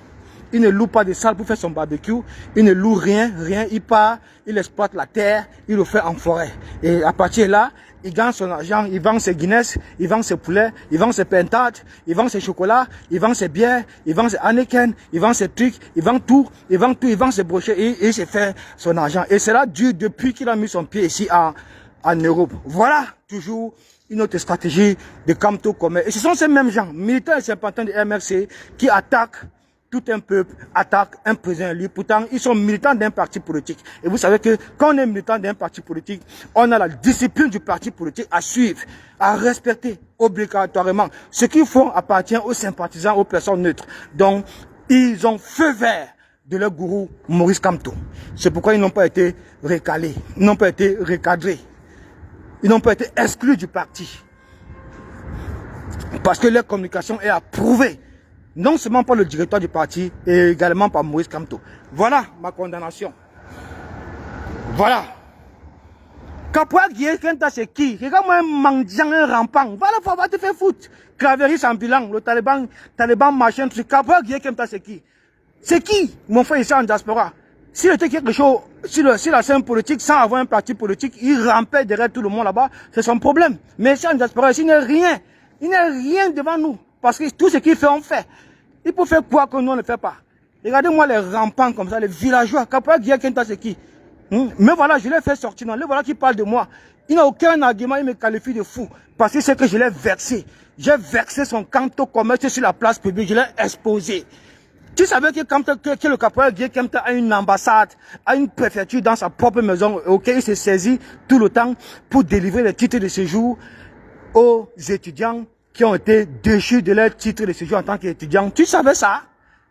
Il ne loue pas de salle pour faire son barbecue. Il ne loue rien. Il part, il exploite la terre, il le fait en forêt. Et à partir de là, il gagne son argent, il vend ses Guinness, il vend ses poulets, il vend ses pintades, il vend ses chocolats, il vend ses bières, il vend ses Heineken, il vend ses trucs, il vend tout, il vend ses brochets et il s'est fait son argent. Et cela dure depuis qu'il a mis son pied ici en Europe. Voilà toujours une autre stratégie de Kamto Commerce. Et ce sont ces mêmes gens, militaires et sympathisants de MRC, qui attaquent tout un peuple, attaquent un président élu. Pourtant, ils sont militants d'un parti politique. Et vous savez que quand on est militant d'un parti politique, on a la discipline du parti politique à suivre, à respecter obligatoirement. Ce qu'ils font appartient aux sympathisants, aux personnes neutres. Donc, ils ont feu vert de leur gourou Maurice Kamto. C'est pourquoi ils n'ont pas été recalés, ils n'ont pas été recadrés. Ils n'ont pas été exclus du parti. Parce que leur communication est approuvée. Non seulement par le directeur du parti, et également par Maurice Kamto. Voilà ma condamnation. Voilà. Caporal Guillaume Kenta, c'est qui? Regarde-moi un mendiant, un rampant. Voilà, va te faire foutre. Claveris ambulant, le Taliban machin, Caporal Guillaume Kenta, c'est qui? C'est qui, mon frère, ici en diaspora? S'il était quelque chose, si la scène politique, sans avoir un parti politique, il rampait derrière tout le monde là-bas, c'est son problème. Mais ici en diaspora, il n'est rien. Il n'est rien devant nous. Parce que tout ce qu'il fait, on fait. Il peut faire quoi que nous, on ne fait pas. Regardez-moi les rampants comme ça, les villageois. Caporal Guillaume Kenta, c'est qui? Mais voilà, je l'ai fait sortir. Non, le voilà qui parle de moi. Il n'a aucun argument, il me qualifie de fou. Parce que c'est que je l'ai versé. J'ai versé son Kamto Commerce sur la place publique, je l'ai exposé. Tu savais que le caporal Guillaume Kenta a une ambassade, a une préfecture dans sa propre maison, auquel il s'est saisi tout le temps pour délivrer les titres de séjour aux étudiants qui ont été déchus de leur titre de séjour en tant qu'étudiants. Tu savais ça?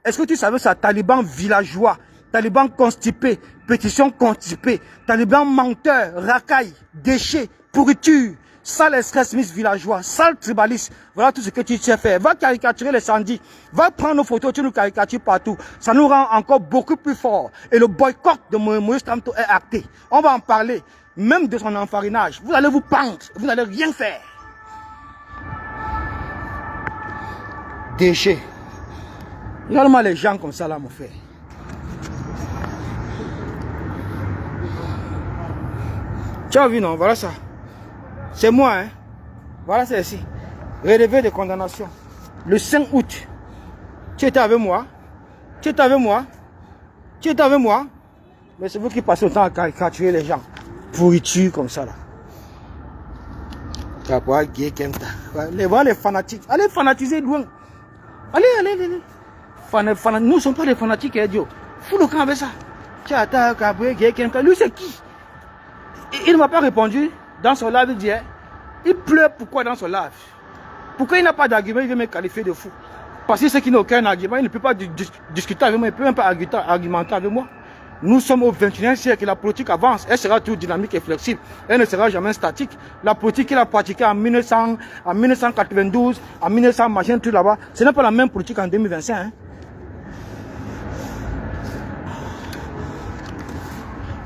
Est-ce que tu savais ça? Taliban villageois, taliban constipé, pétition constipée, taliban menteur, racaille, déchets, pourriture, sale extrémiste villageois, sale tribaliste. Voilà tout ce que tu sais faire. Va caricaturer les sandis. Va prendre nos photos, tu nous caricatures partout. Ça nous rend encore beaucoup plus forts. Et le boycott de Maurice Kamto est acté. On va en parler. Même de son enfarinage. Vous allez vous pendre. Vous n'allez rien faire. Déchets. Regarde-moi les gens comme ça là, mon frère. Tu as vu, non? Voilà ça. C'est moi, hein. Voilà, c'est ici. Relevé de condamnation. Le 5 août. Tu étais avec moi. Tu étais avec moi. Tu étais avec moi. Mais c'est vous qui passez le temps à caricaturer les gens. Pourriture comme ça, là. Caporal Guillaume Kenta. Voilà les fanatiques. Allez fanatiser loin. Allez. Nous ne sommes pas des fanatiques, idiots. Fous le camp avec ça. Tu attaques Caporal Guillaume Kenta. Lui, c'est qui? Il ne m'a pas répondu. Dans son live, il dit, il pleure pourquoi dans son live? Pourquoi il n'a pas d'argument, il veut me qualifier de fou? Parce que c'est qu'il n'a aucun argument, il ne peut pas discuter avec moi, il ne peut même pas argumenter avec moi. Nous sommes au 21e siècle et la politique avance, elle sera toujours dynamique et flexible, elle ne sera jamais statique. La politique qu'il a pratiquée en 1992, en 1900, machin, tout là-bas, ce n'est pas la même politique en 2025. Hein.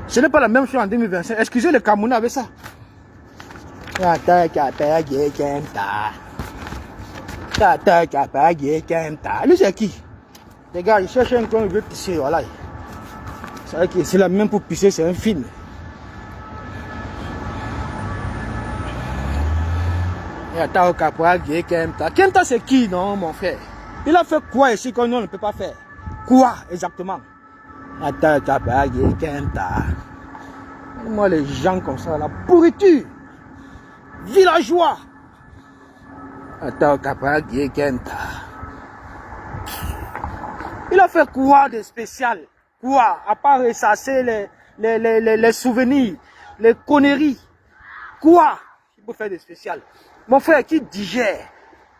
Ce n'est pas la même chose en 2025. Excusez les Camerounais avec ça. Lui c'est qui? Les gars, il cherche un coin, il veut pisser, voilà. C'est vrai que c'est la même pour pisser, c'est un film. Kenta c'est qui, non mon frère? Il a fait quoi ici qu'on ne peut pas faire? Quoi exactement? Moi les gens comme ça, la pourriture. Villageois. Il a fait quoi de spécial? Quoi? À part ressasser les souvenirs, les conneries. Quoi? Il peut faire de spécial. Mon frère qui digère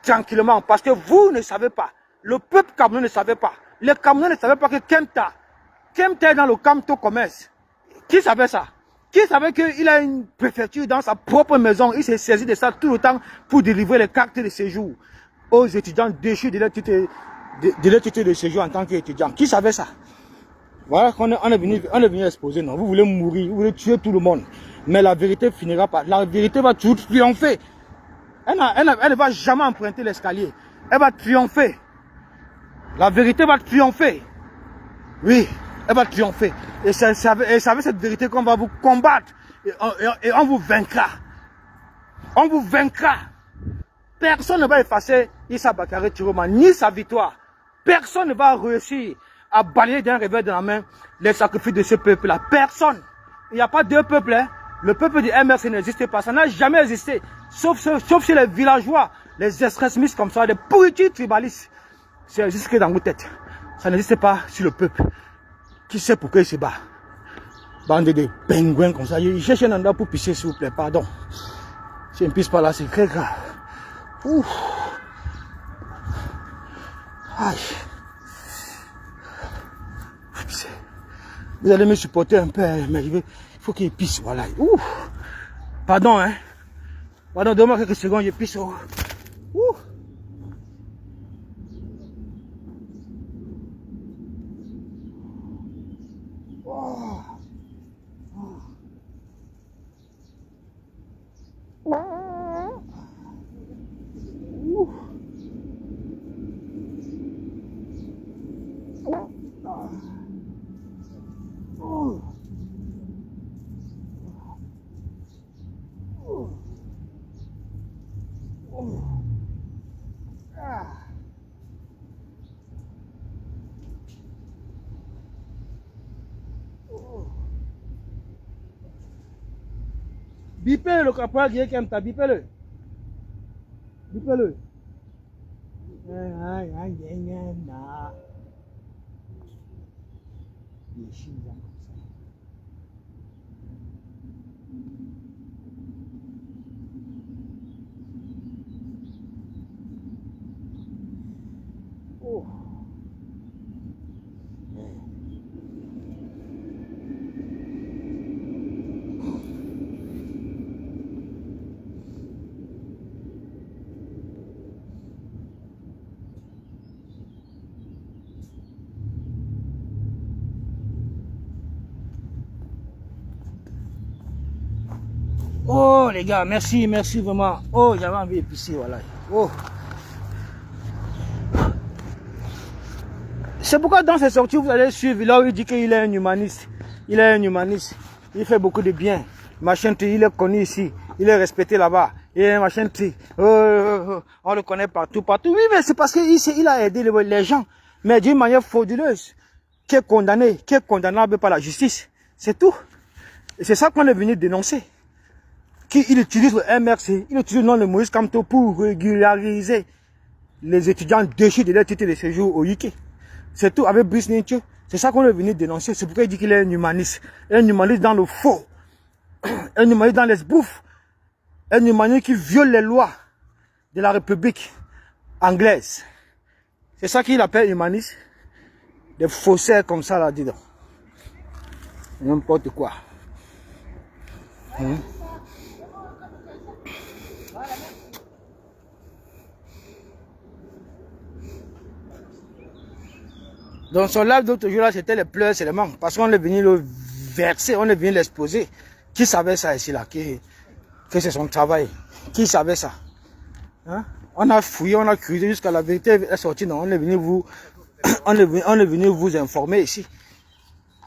tranquillement parce que vous ne savez pas. Le peuple camerounais ne savait pas. Les Camerounais ne savaient pas que Kenta est dans le Kamto Commerce. Qui savait ça? Qui savait qu'il a une préfecture dans sa propre maison? Il s'est saisi de ça tout le temps pour délivrer les cartes de séjour aux étudiants déchus de leur titre de séjour en tant qu'étudiant. Qui savait ça? Voilà qu'on est venu exposer. Non, vous voulez mourir, vous voulez tuer tout le monde. Mais la vérité finira pas. La vérité va toujours triompher. Elle ne va jamais emprunter l'escalier. Elle va triompher. La vérité va triompher. Oui, elle va triompher. Et c'est avec cette vérité qu'on va vous combattre. Et on vous vaincra. On vous vaincra. Personne ne va effacer Issa Bakary Chiroma, ni sa victoire. Personne ne va réussir à balayer d'un revers de la main les sacrifices de ce peuple-là. Personne. Il n'y a pas deux peuples. Hein. Le peuple du MRC n'existe pas. Ça n'a jamais existé. Sauf chez les villageois, les extrémistes comme ça, les pourritures tribalistes. C'est juste que dans vos têtes. Ça n'existe pas sur le peuple. Qui sait pourquoi il se bat? Bande de pingouins comme ça. Il cherche un endroit pour pisser, s'il vous plaît. Pardon. Si on ne pisse pas là, c'est très grave. Ouf. Aïe. Vous allez me supporter un peu, mais il faut qu'il pisse, voilà. Ouf. Pardon, hein. Pardon, donne-moi quelques secondes, je pisse. Oh. Ouf. Oh. Bipez le caporal qui aime ta, bipez-le. Bipez-le. Oh. Oh les gars, merci vraiment. Oh, j'avais envie de pisser, voilà. Oh. C'est pourquoi dans ces sorties, vous allez suivre, là où il dit qu'il est un humaniste. Il est un humaniste. Il fait beaucoup de bien. Machin, il est connu ici. Il est respecté là-bas. Et machin, on le connaît partout. Oui, mais c'est parce qu'il a aidé les gens. Mais d'une manière frauduleuse. Qui est condamné, qui est condamnable par la justice. C'est tout. Et c'est ça qu'on est venu dénoncer. Il utilise le MRC, il utilise le nom de Moïse Kamto pour régulariser les étudiants déchus de leur titre de séjour au UK. C'est tout, avec Brice Nincho. C'est ça qu'on est venu dénoncer. C'est pourquoi il dit qu'il est un humaniste. Un humaniste dans le faux. Un humaniste dans l'esbouffe. Un humaniste qui viole les lois de la République anglaise. C'est ça qu'il appelle humaniste. Des faussaires comme ça là-dedans. N'importe quoi. Donc son live d'autre jour là, c'était les pleurs seulement. Parce qu'on est venu le verser, on est venu l'exposer. Qui savait ça ici là? Que c'est son travail. Qui savait ça? Hein? On a fouillé, on a creusé jusqu'à la vérité est sortie. Non, on est venu vous, on est venu vous informer ici.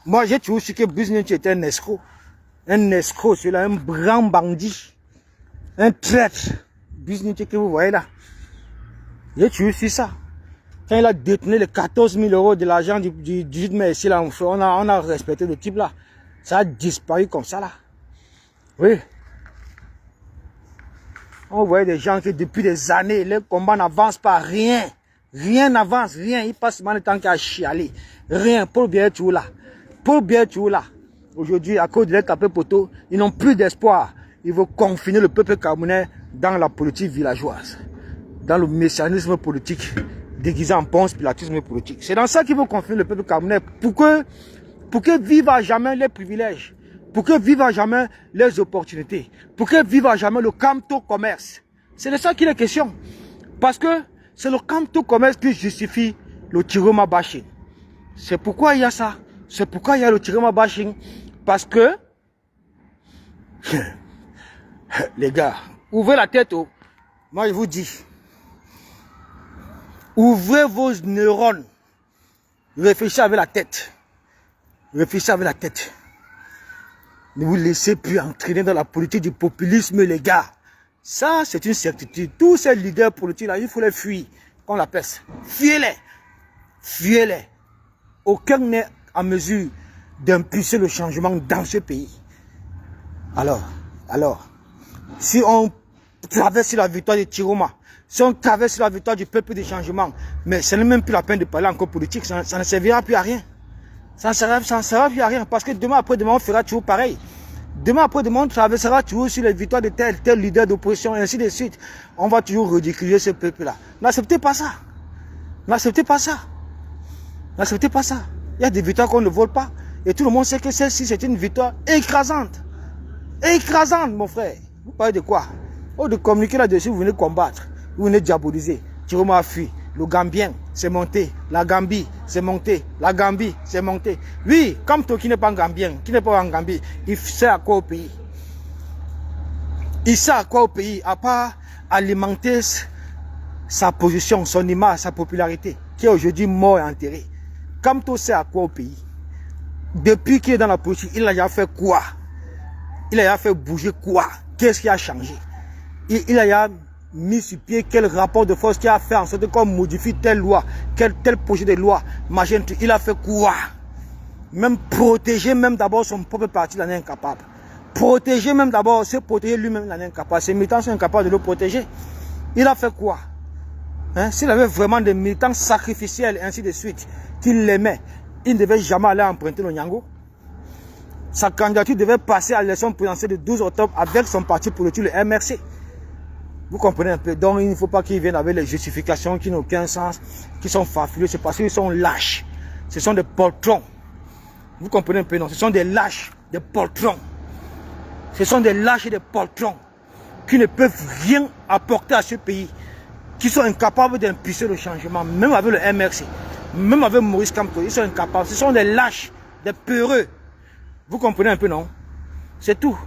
Moi, j'ai toujours su que Business était un escroc. Un escroc, c'est là, un grand bandit. Un traître. Business que vous voyez là. J'ai toujours su ça. Quand il a détenu les 14 000 € de l'argent du 18 mai ici, là, on a respecté le type là. Ça a disparu comme ça là. Oui. On voyait des gens qui depuis des années, le combat n'avance pas, rien. Rien n'avance, rien. Ils passent mal le temps qu'à chialer. Rien. Paul Biya-Tchou là. Paul Biya-Tchou là. Aujourd'hui, à cause de leur tapé poteau, ils n'ont plus d'espoir. Ils veulent confiner le peuple camerounais dans la politique villageoise. Dans le messianisme politique. Déguisé en ponce pilatisme politique. C'est dans ça qu'il faut confiner le peuple camerounais pour que vivent à jamais les privilèges, pour que vivent à jamais les opportunités, pour que vivent à jamais le Kamto commerce. C'est de ça qu'il est question. Parce que c'est le Kamto commerce qui justifie le Chiroma bashing. C'est pourquoi il y a ça. C'est pourquoi il y a le Chiroma bashing. Parce que les gars, ouvrez la tête. Oh. Moi je vous dis. Ouvrez vos neurones. Réfléchissez avec la tête. Réfléchissez avec la tête. Ne vous laissez plus entraîner dans la politique du populisme, les gars. Ça, c'est une certitude. Tous ces leaders politiques, là, il faut les fuir, comme la peste. Fuyez-les. Fuyez-les. Aucun n'est en mesure d'impulser le changement dans ce pays. Alors, si on traverse la victoire de Tiroma, si on traverse la victoire du peuple du changement, mais ce n'est même plus la peine de parler encore politique, ça ne servira plus à rien. Ça ne servira plus à rien, parce que demain après-demain, on fera toujours pareil. Demain après-demain, on traversera toujours sur les victoires de tel leader d'opposition, et ainsi de suite. On va toujours ridiculiser ce peuple-là. N'acceptez pas ça. N'acceptez pas ça. N'acceptez pas ça. Il y a des victoires qu'on ne vole pas. Et tout le monde sait que celle-ci, c'est une victoire écrasante. Écrasante, mon frère. Vous parlez de quoi? Oh, de communiquer là-dessus, vous venez combattre. Vous venez diaboliser. Tiroma a fui. Le Gambien, c'est monté. La Gambie, c'est monté. La Gambie, c'est monté. Oui, comme toi qui n'est pas un Gambien, qui n'est pas en Gambie, il sait à quoi au pays. Il sait à quoi au pays, à part alimenter sa position, son image, sa popularité, qui est aujourd'hui mort et enterré. Comme toi sait à quoi au pays. Depuis qu'il est dans la politique, il a déjà fait quoi? Il a déjà fait bouger quoi? Qu'est-ce qui a changé? Il a déjà mis sur pied quel rapport de force qui a fait en sorte qu'on modifie telle loi, tel projet de loi, machin, il a fait quoi? Même protéger même d'abord son propre parti, il en est incapable. Protéger même d'abord, se protéger lui-même, il en est incapable. Ses militants sont incapables de le protéger. Il a fait quoi? Hein? S'il avait vraiment des militants sacrificiels, ainsi de suite, qu'il l'aimait, il ne devait jamais aller emprunter le Nyango. Sa candidature devait passer à l'élection présidentielle de 12 octobre avec son parti politique, le MRC. Vous comprenez un peu? Donc il ne faut pas qu'ils viennent avec les justifications qui n'ont aucun sens, qui sont farfelues. C'est parce qu'ils sont lâches. Ce sont des poltrons. Vous comprenez un peu? Non, ce sont des lâches, des poltrons. Ce sont des lâches et des poltrons qui ne peuvent rien apporter à ce pays, qui sont incapables d'impulser le changement, même avec le MRC, même avec Maurice Kamto, ils sont incapables. Ce sont des lâches, des peureux. Vous comprenez un peu, non? C'est tout.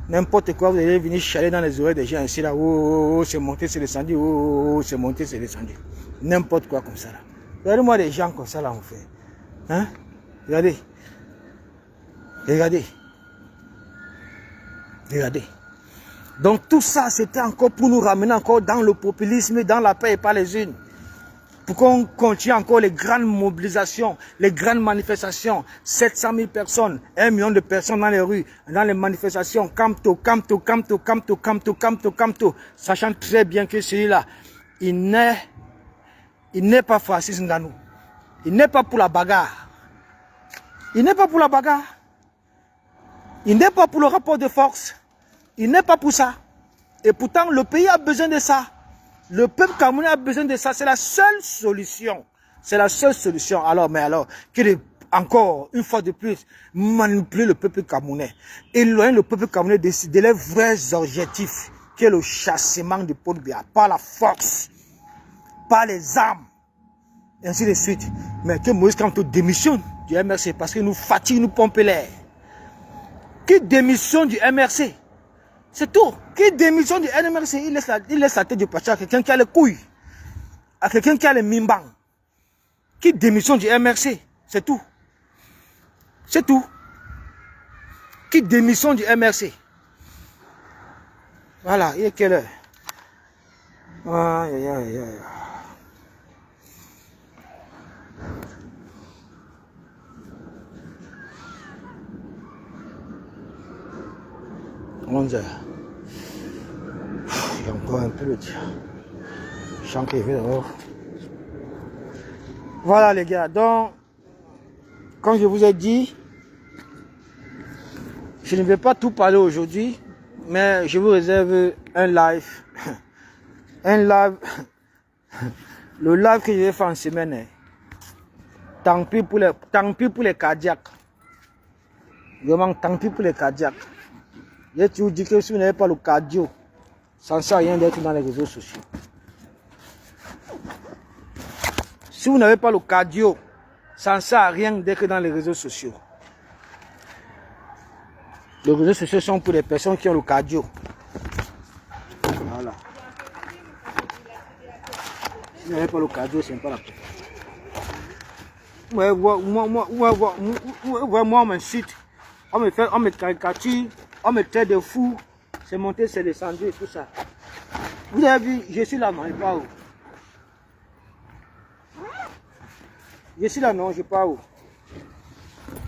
N'importe quoi, vous allez venir chialer dans les oreilles des gens ainsi là. Oh, c'est monté, c'est descendu. Oh, c'est monté, c'est descendu. N'importe quoi comme ça là. Regardez-moi des gens comme ça là, on fait. Hein? Regardez. Regardez. Regardez. Donc tout ça, c'était encore pour nous ramener encore dans le populisme, dans la paix et pas les unes. Pour qu'on continue encore les grandes mobilisations, les grandes manifestations, 700 000 personnes, 1 million de personnes dans les rues, dans les manifestations, Kamto, Kamto, Kamto, Kamto, Kamto, Kamto, Kamto, sachant très bien que celui-là, il n'est pas Francis Ngannou. Il n'est pas pour la bagarre. Il n'est pas pour la bagarre. Il n'est pas pour le rapport de force. Il n'est pas pour ça. Et pourtant, le pays a besoin de ça. Le peuple camerounais a besoin de ça. C'est la seule solution. C'est la seule solution. Alors, que encore, une fois de plus, manipuler le peuple camerounais. Éloigner le peuple camerounais de leurs vrais objectifs, qui est le chassement du Paul Biya, par la force, par les armes, et ainsi de suite. Mais que Moïse Kamto démissionne du MRC parce qu'il nous fatigue, nous pompe l'air. Qui démissionne du MRC? C'est tout. Qui démissionne du MRC, il laisse la tête du parti à quelqu'un qui a les couilles, à quelqu'un qui a les mimbang. Qui démissionne du MRC, c'est tout. C'est tout. Qui démissionne du MRC. Voilà, il est quelle heure? Aïe, aïe, aïe, aïe. J'ai encore un peu le tir. Je sens qu'il est dehors. Voilà les gars, donc, comme je vous ai dit, je ne vais pas tout parler aujourd'hui, mais je vous réserve un live. Un live. Le live que je vais faire en semaine. Tant pis pour les cardiaques. Vraiment, tant pis pour les cardiaques. Je vous dis que si vous n'avez pas le cardio, ça ne sert à rien d'être dans les réseaux sociaux. Si vous n'avez pas le cardio, ça ne sert à rien d'être dans les réseaux sociaux. Les réseaux sociaux sont pour les personnes qui ont le cardio. Voilà. Si vous n'avez pas le cardio, ce n'est pas la peine. Ouais, moi, on m'insulte, on me caricature, on me traite de fou. C'est monté, c'est descendu et tout ça. Vous avez vu, je suis là, non, je pars où? Je suis là, non, je pars où?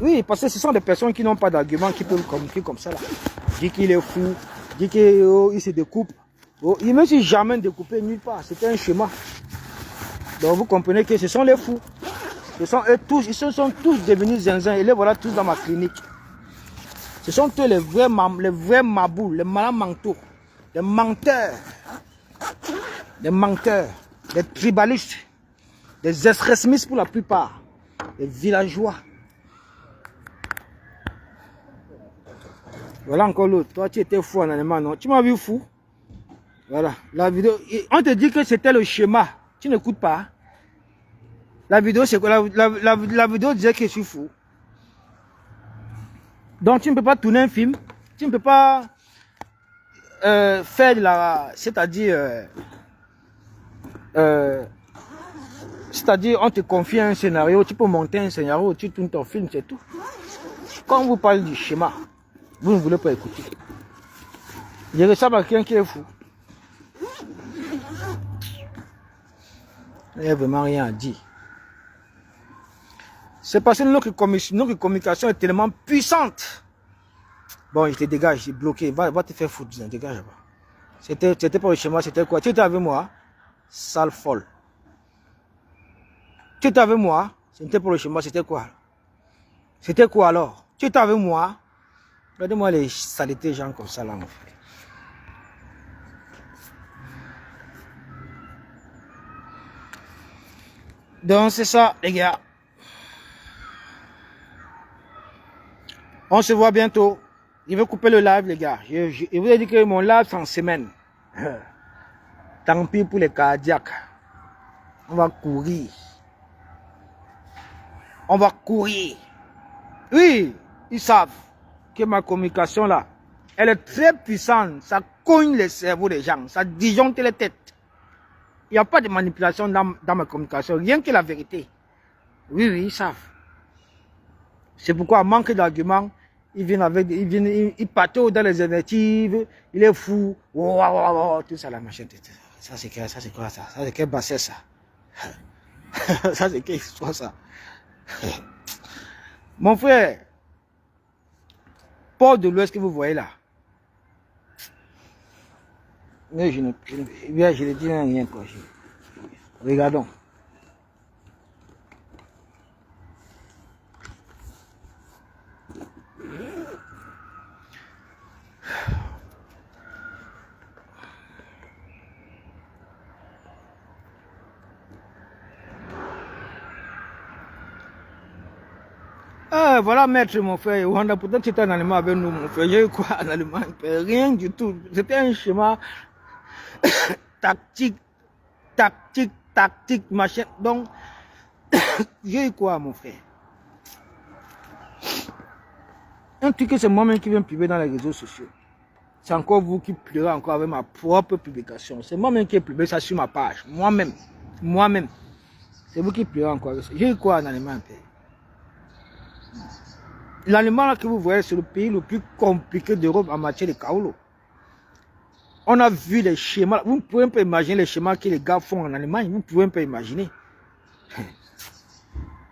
Oui, parce que ce sont des personnes qui n'ont pas d'argument, qui peuvent communiquer comme ça là. Dit qu'il est fou, dit qu'il se découpe. Oh, il ne me suis jamais découpé nulle part, c'était un schéma. Donc vous comprenez que ce sont les fous. Ce sont eux tous, ils se sont tous devenus zinzin et les voilà tous dans ma clinique. Ce sont eux les vrais mabous, les malins mentaux, les menteurs, les tribalistes, des extrémistes pour la plupart, les villageois. Voilà encore l'autre. Toi, tu étais fou en Allemagne, non? Tu m'as vu fou? Voilà. La vidéo, on te dit que c'était le schéma. Tu n'écoutes pas. La vidéo, c'est quoi? La vidéo disait que je suis fou. Donc, tu ne peux pas tourner un film. Tu ne peux pas faire de la... C'est-à-dire, on te confie un scénario. Tu peux monter un scénario. Tu tournes ton film, c'est tout. Quand on vous parle du schéma, vous ne voulez pas écouter. Je ressemble à quelqu'un qui est fou. Il n'y a vraiment rien à dire. C'est parce que notre communication est tellement puissante. Bon, il te dégage, il est bloqué. Va te faire foutre, dégage. C'était pas le schéma, c'était quoi? Tu étais avec moi? Sale folle. Tu étais avec moi? C'était pas le schéma, c'était quoi? C'était quoi alors? Tu étais avec moi? Regardez-moi les saletés gens comme ça là, mon frère. Donc c'est ça, les gars. On se voit bientôt. Je vais couper le live, les gars. Je vous ai dit que mon live, c'est en semaine. Tant pis pour les cardiaques. On va courir. On va courir. Oui, ils savent que ma communication là, elle est très puissante. Ça cogne les cerveaux des gens. Ça disjoncte les têtes. Il n'y a pas de manipulation dans ma communication. Rien que la vérité. Oui, ils savent. C'est pourquoi, à manque d'arguments, ils patauent dans les invectives, il est fou, tout ça, la machine, ça c'est quoi, ça c'est quelle bassesse ça, ça c'est quelle histoire ça. Mon frère, port de l'Ouest que vous voyez là, mais je ne dis rien quoi, regardons. Ah, voilà, maître, mon frère. Rwanda, pourtant, tu étais en Allemagne avec nous, mon frère. J'ai eu quoi en Allemagne? Rien du tout. C'était un schéma tactique, machin. Donc, j'ai eu quoi, mon frère? Un truc que c'est moi-même qui viens publier dans les réseaux sociaux. C'est encore vous qui pleurez encore avec ma propre publication. C'est moi-même qui ai publié ça sur ma page. Moi-même. C'est vous qui pleurez encore avec ça. J'ai eu quoi en Allemagne, père? L'Allemagne que vous voyez, c'est le pays le plus compliqué d'Europe en matière de kaolo. On a vu les schémas. Vous ne pouvez pas imaginer les schémas que les gars font en Allemagne. Vous ne pouvez pas imaginer.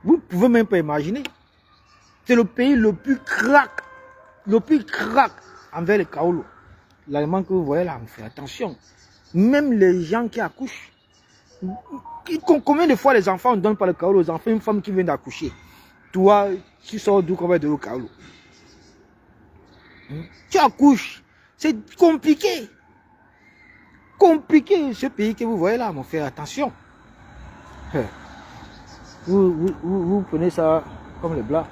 Vous ne pouvez même pas imaginer. C'est le pays le plus crack envers les kaolo. L'Allemagne que vous voyez là, on fait attention. Même les gens qui accouchent. Combien de fois les enfants ne donnent pas le kaolo aux enfants, une femme qui vient d'accoucher? Toi, tu sors d'où qu'on va donner le kaolo? Tu accouches. C'est compliqué. Compliqué ce pays que vous voyez là, mon frère. Attention. Vous prenez ça comme les blancs.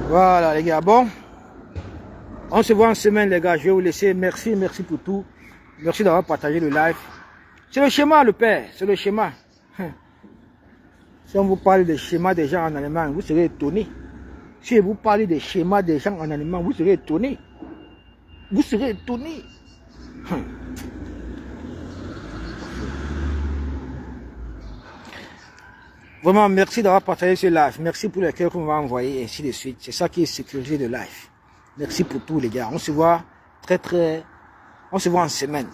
Voilà les gars, bon, on se voit en semaine les gars, je vais vous laisser, merci pour tout, merci d'avoir partagé le live. C'est le schéma le père, c'est le schéma. Si on vous parle des schémas des gens en Allemagne, vous serez étonné. Si vous parlez des schémas des gens en Allemagne, vous serez étonné. Vous serez étonné. Vraiment, merci d'avoir partagé ce live. Merci pour les cœurs qu'on va envoyer, et ainsi de suite. C'est ça qui est sécurisé de live. Merci pour tout, les gars. On se voit on se voit en semaine.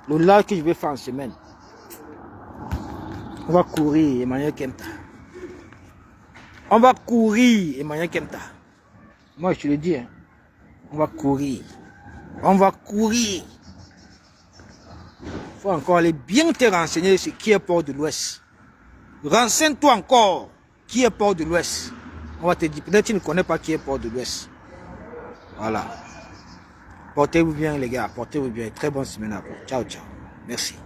Le live que je vais faire en semaine. On va courir, Emmanuel Kempta. On va courir, Emmanuel Kempta. Moi, je te le dis. Hein. On va courir. On va courir. Il faut encore aller bien te renseigner sur qui est Port de l'Ouest. Renseigne-toi encore qui est Port de l'Ouest. On va te dire, peut-être que tu ne connais pas qui est Port de l'Ouest. Voilà. Portez-vous bien, les gars. Portez-vous bien. Très bonne semaine à vous. Ciao, ciao. Merci.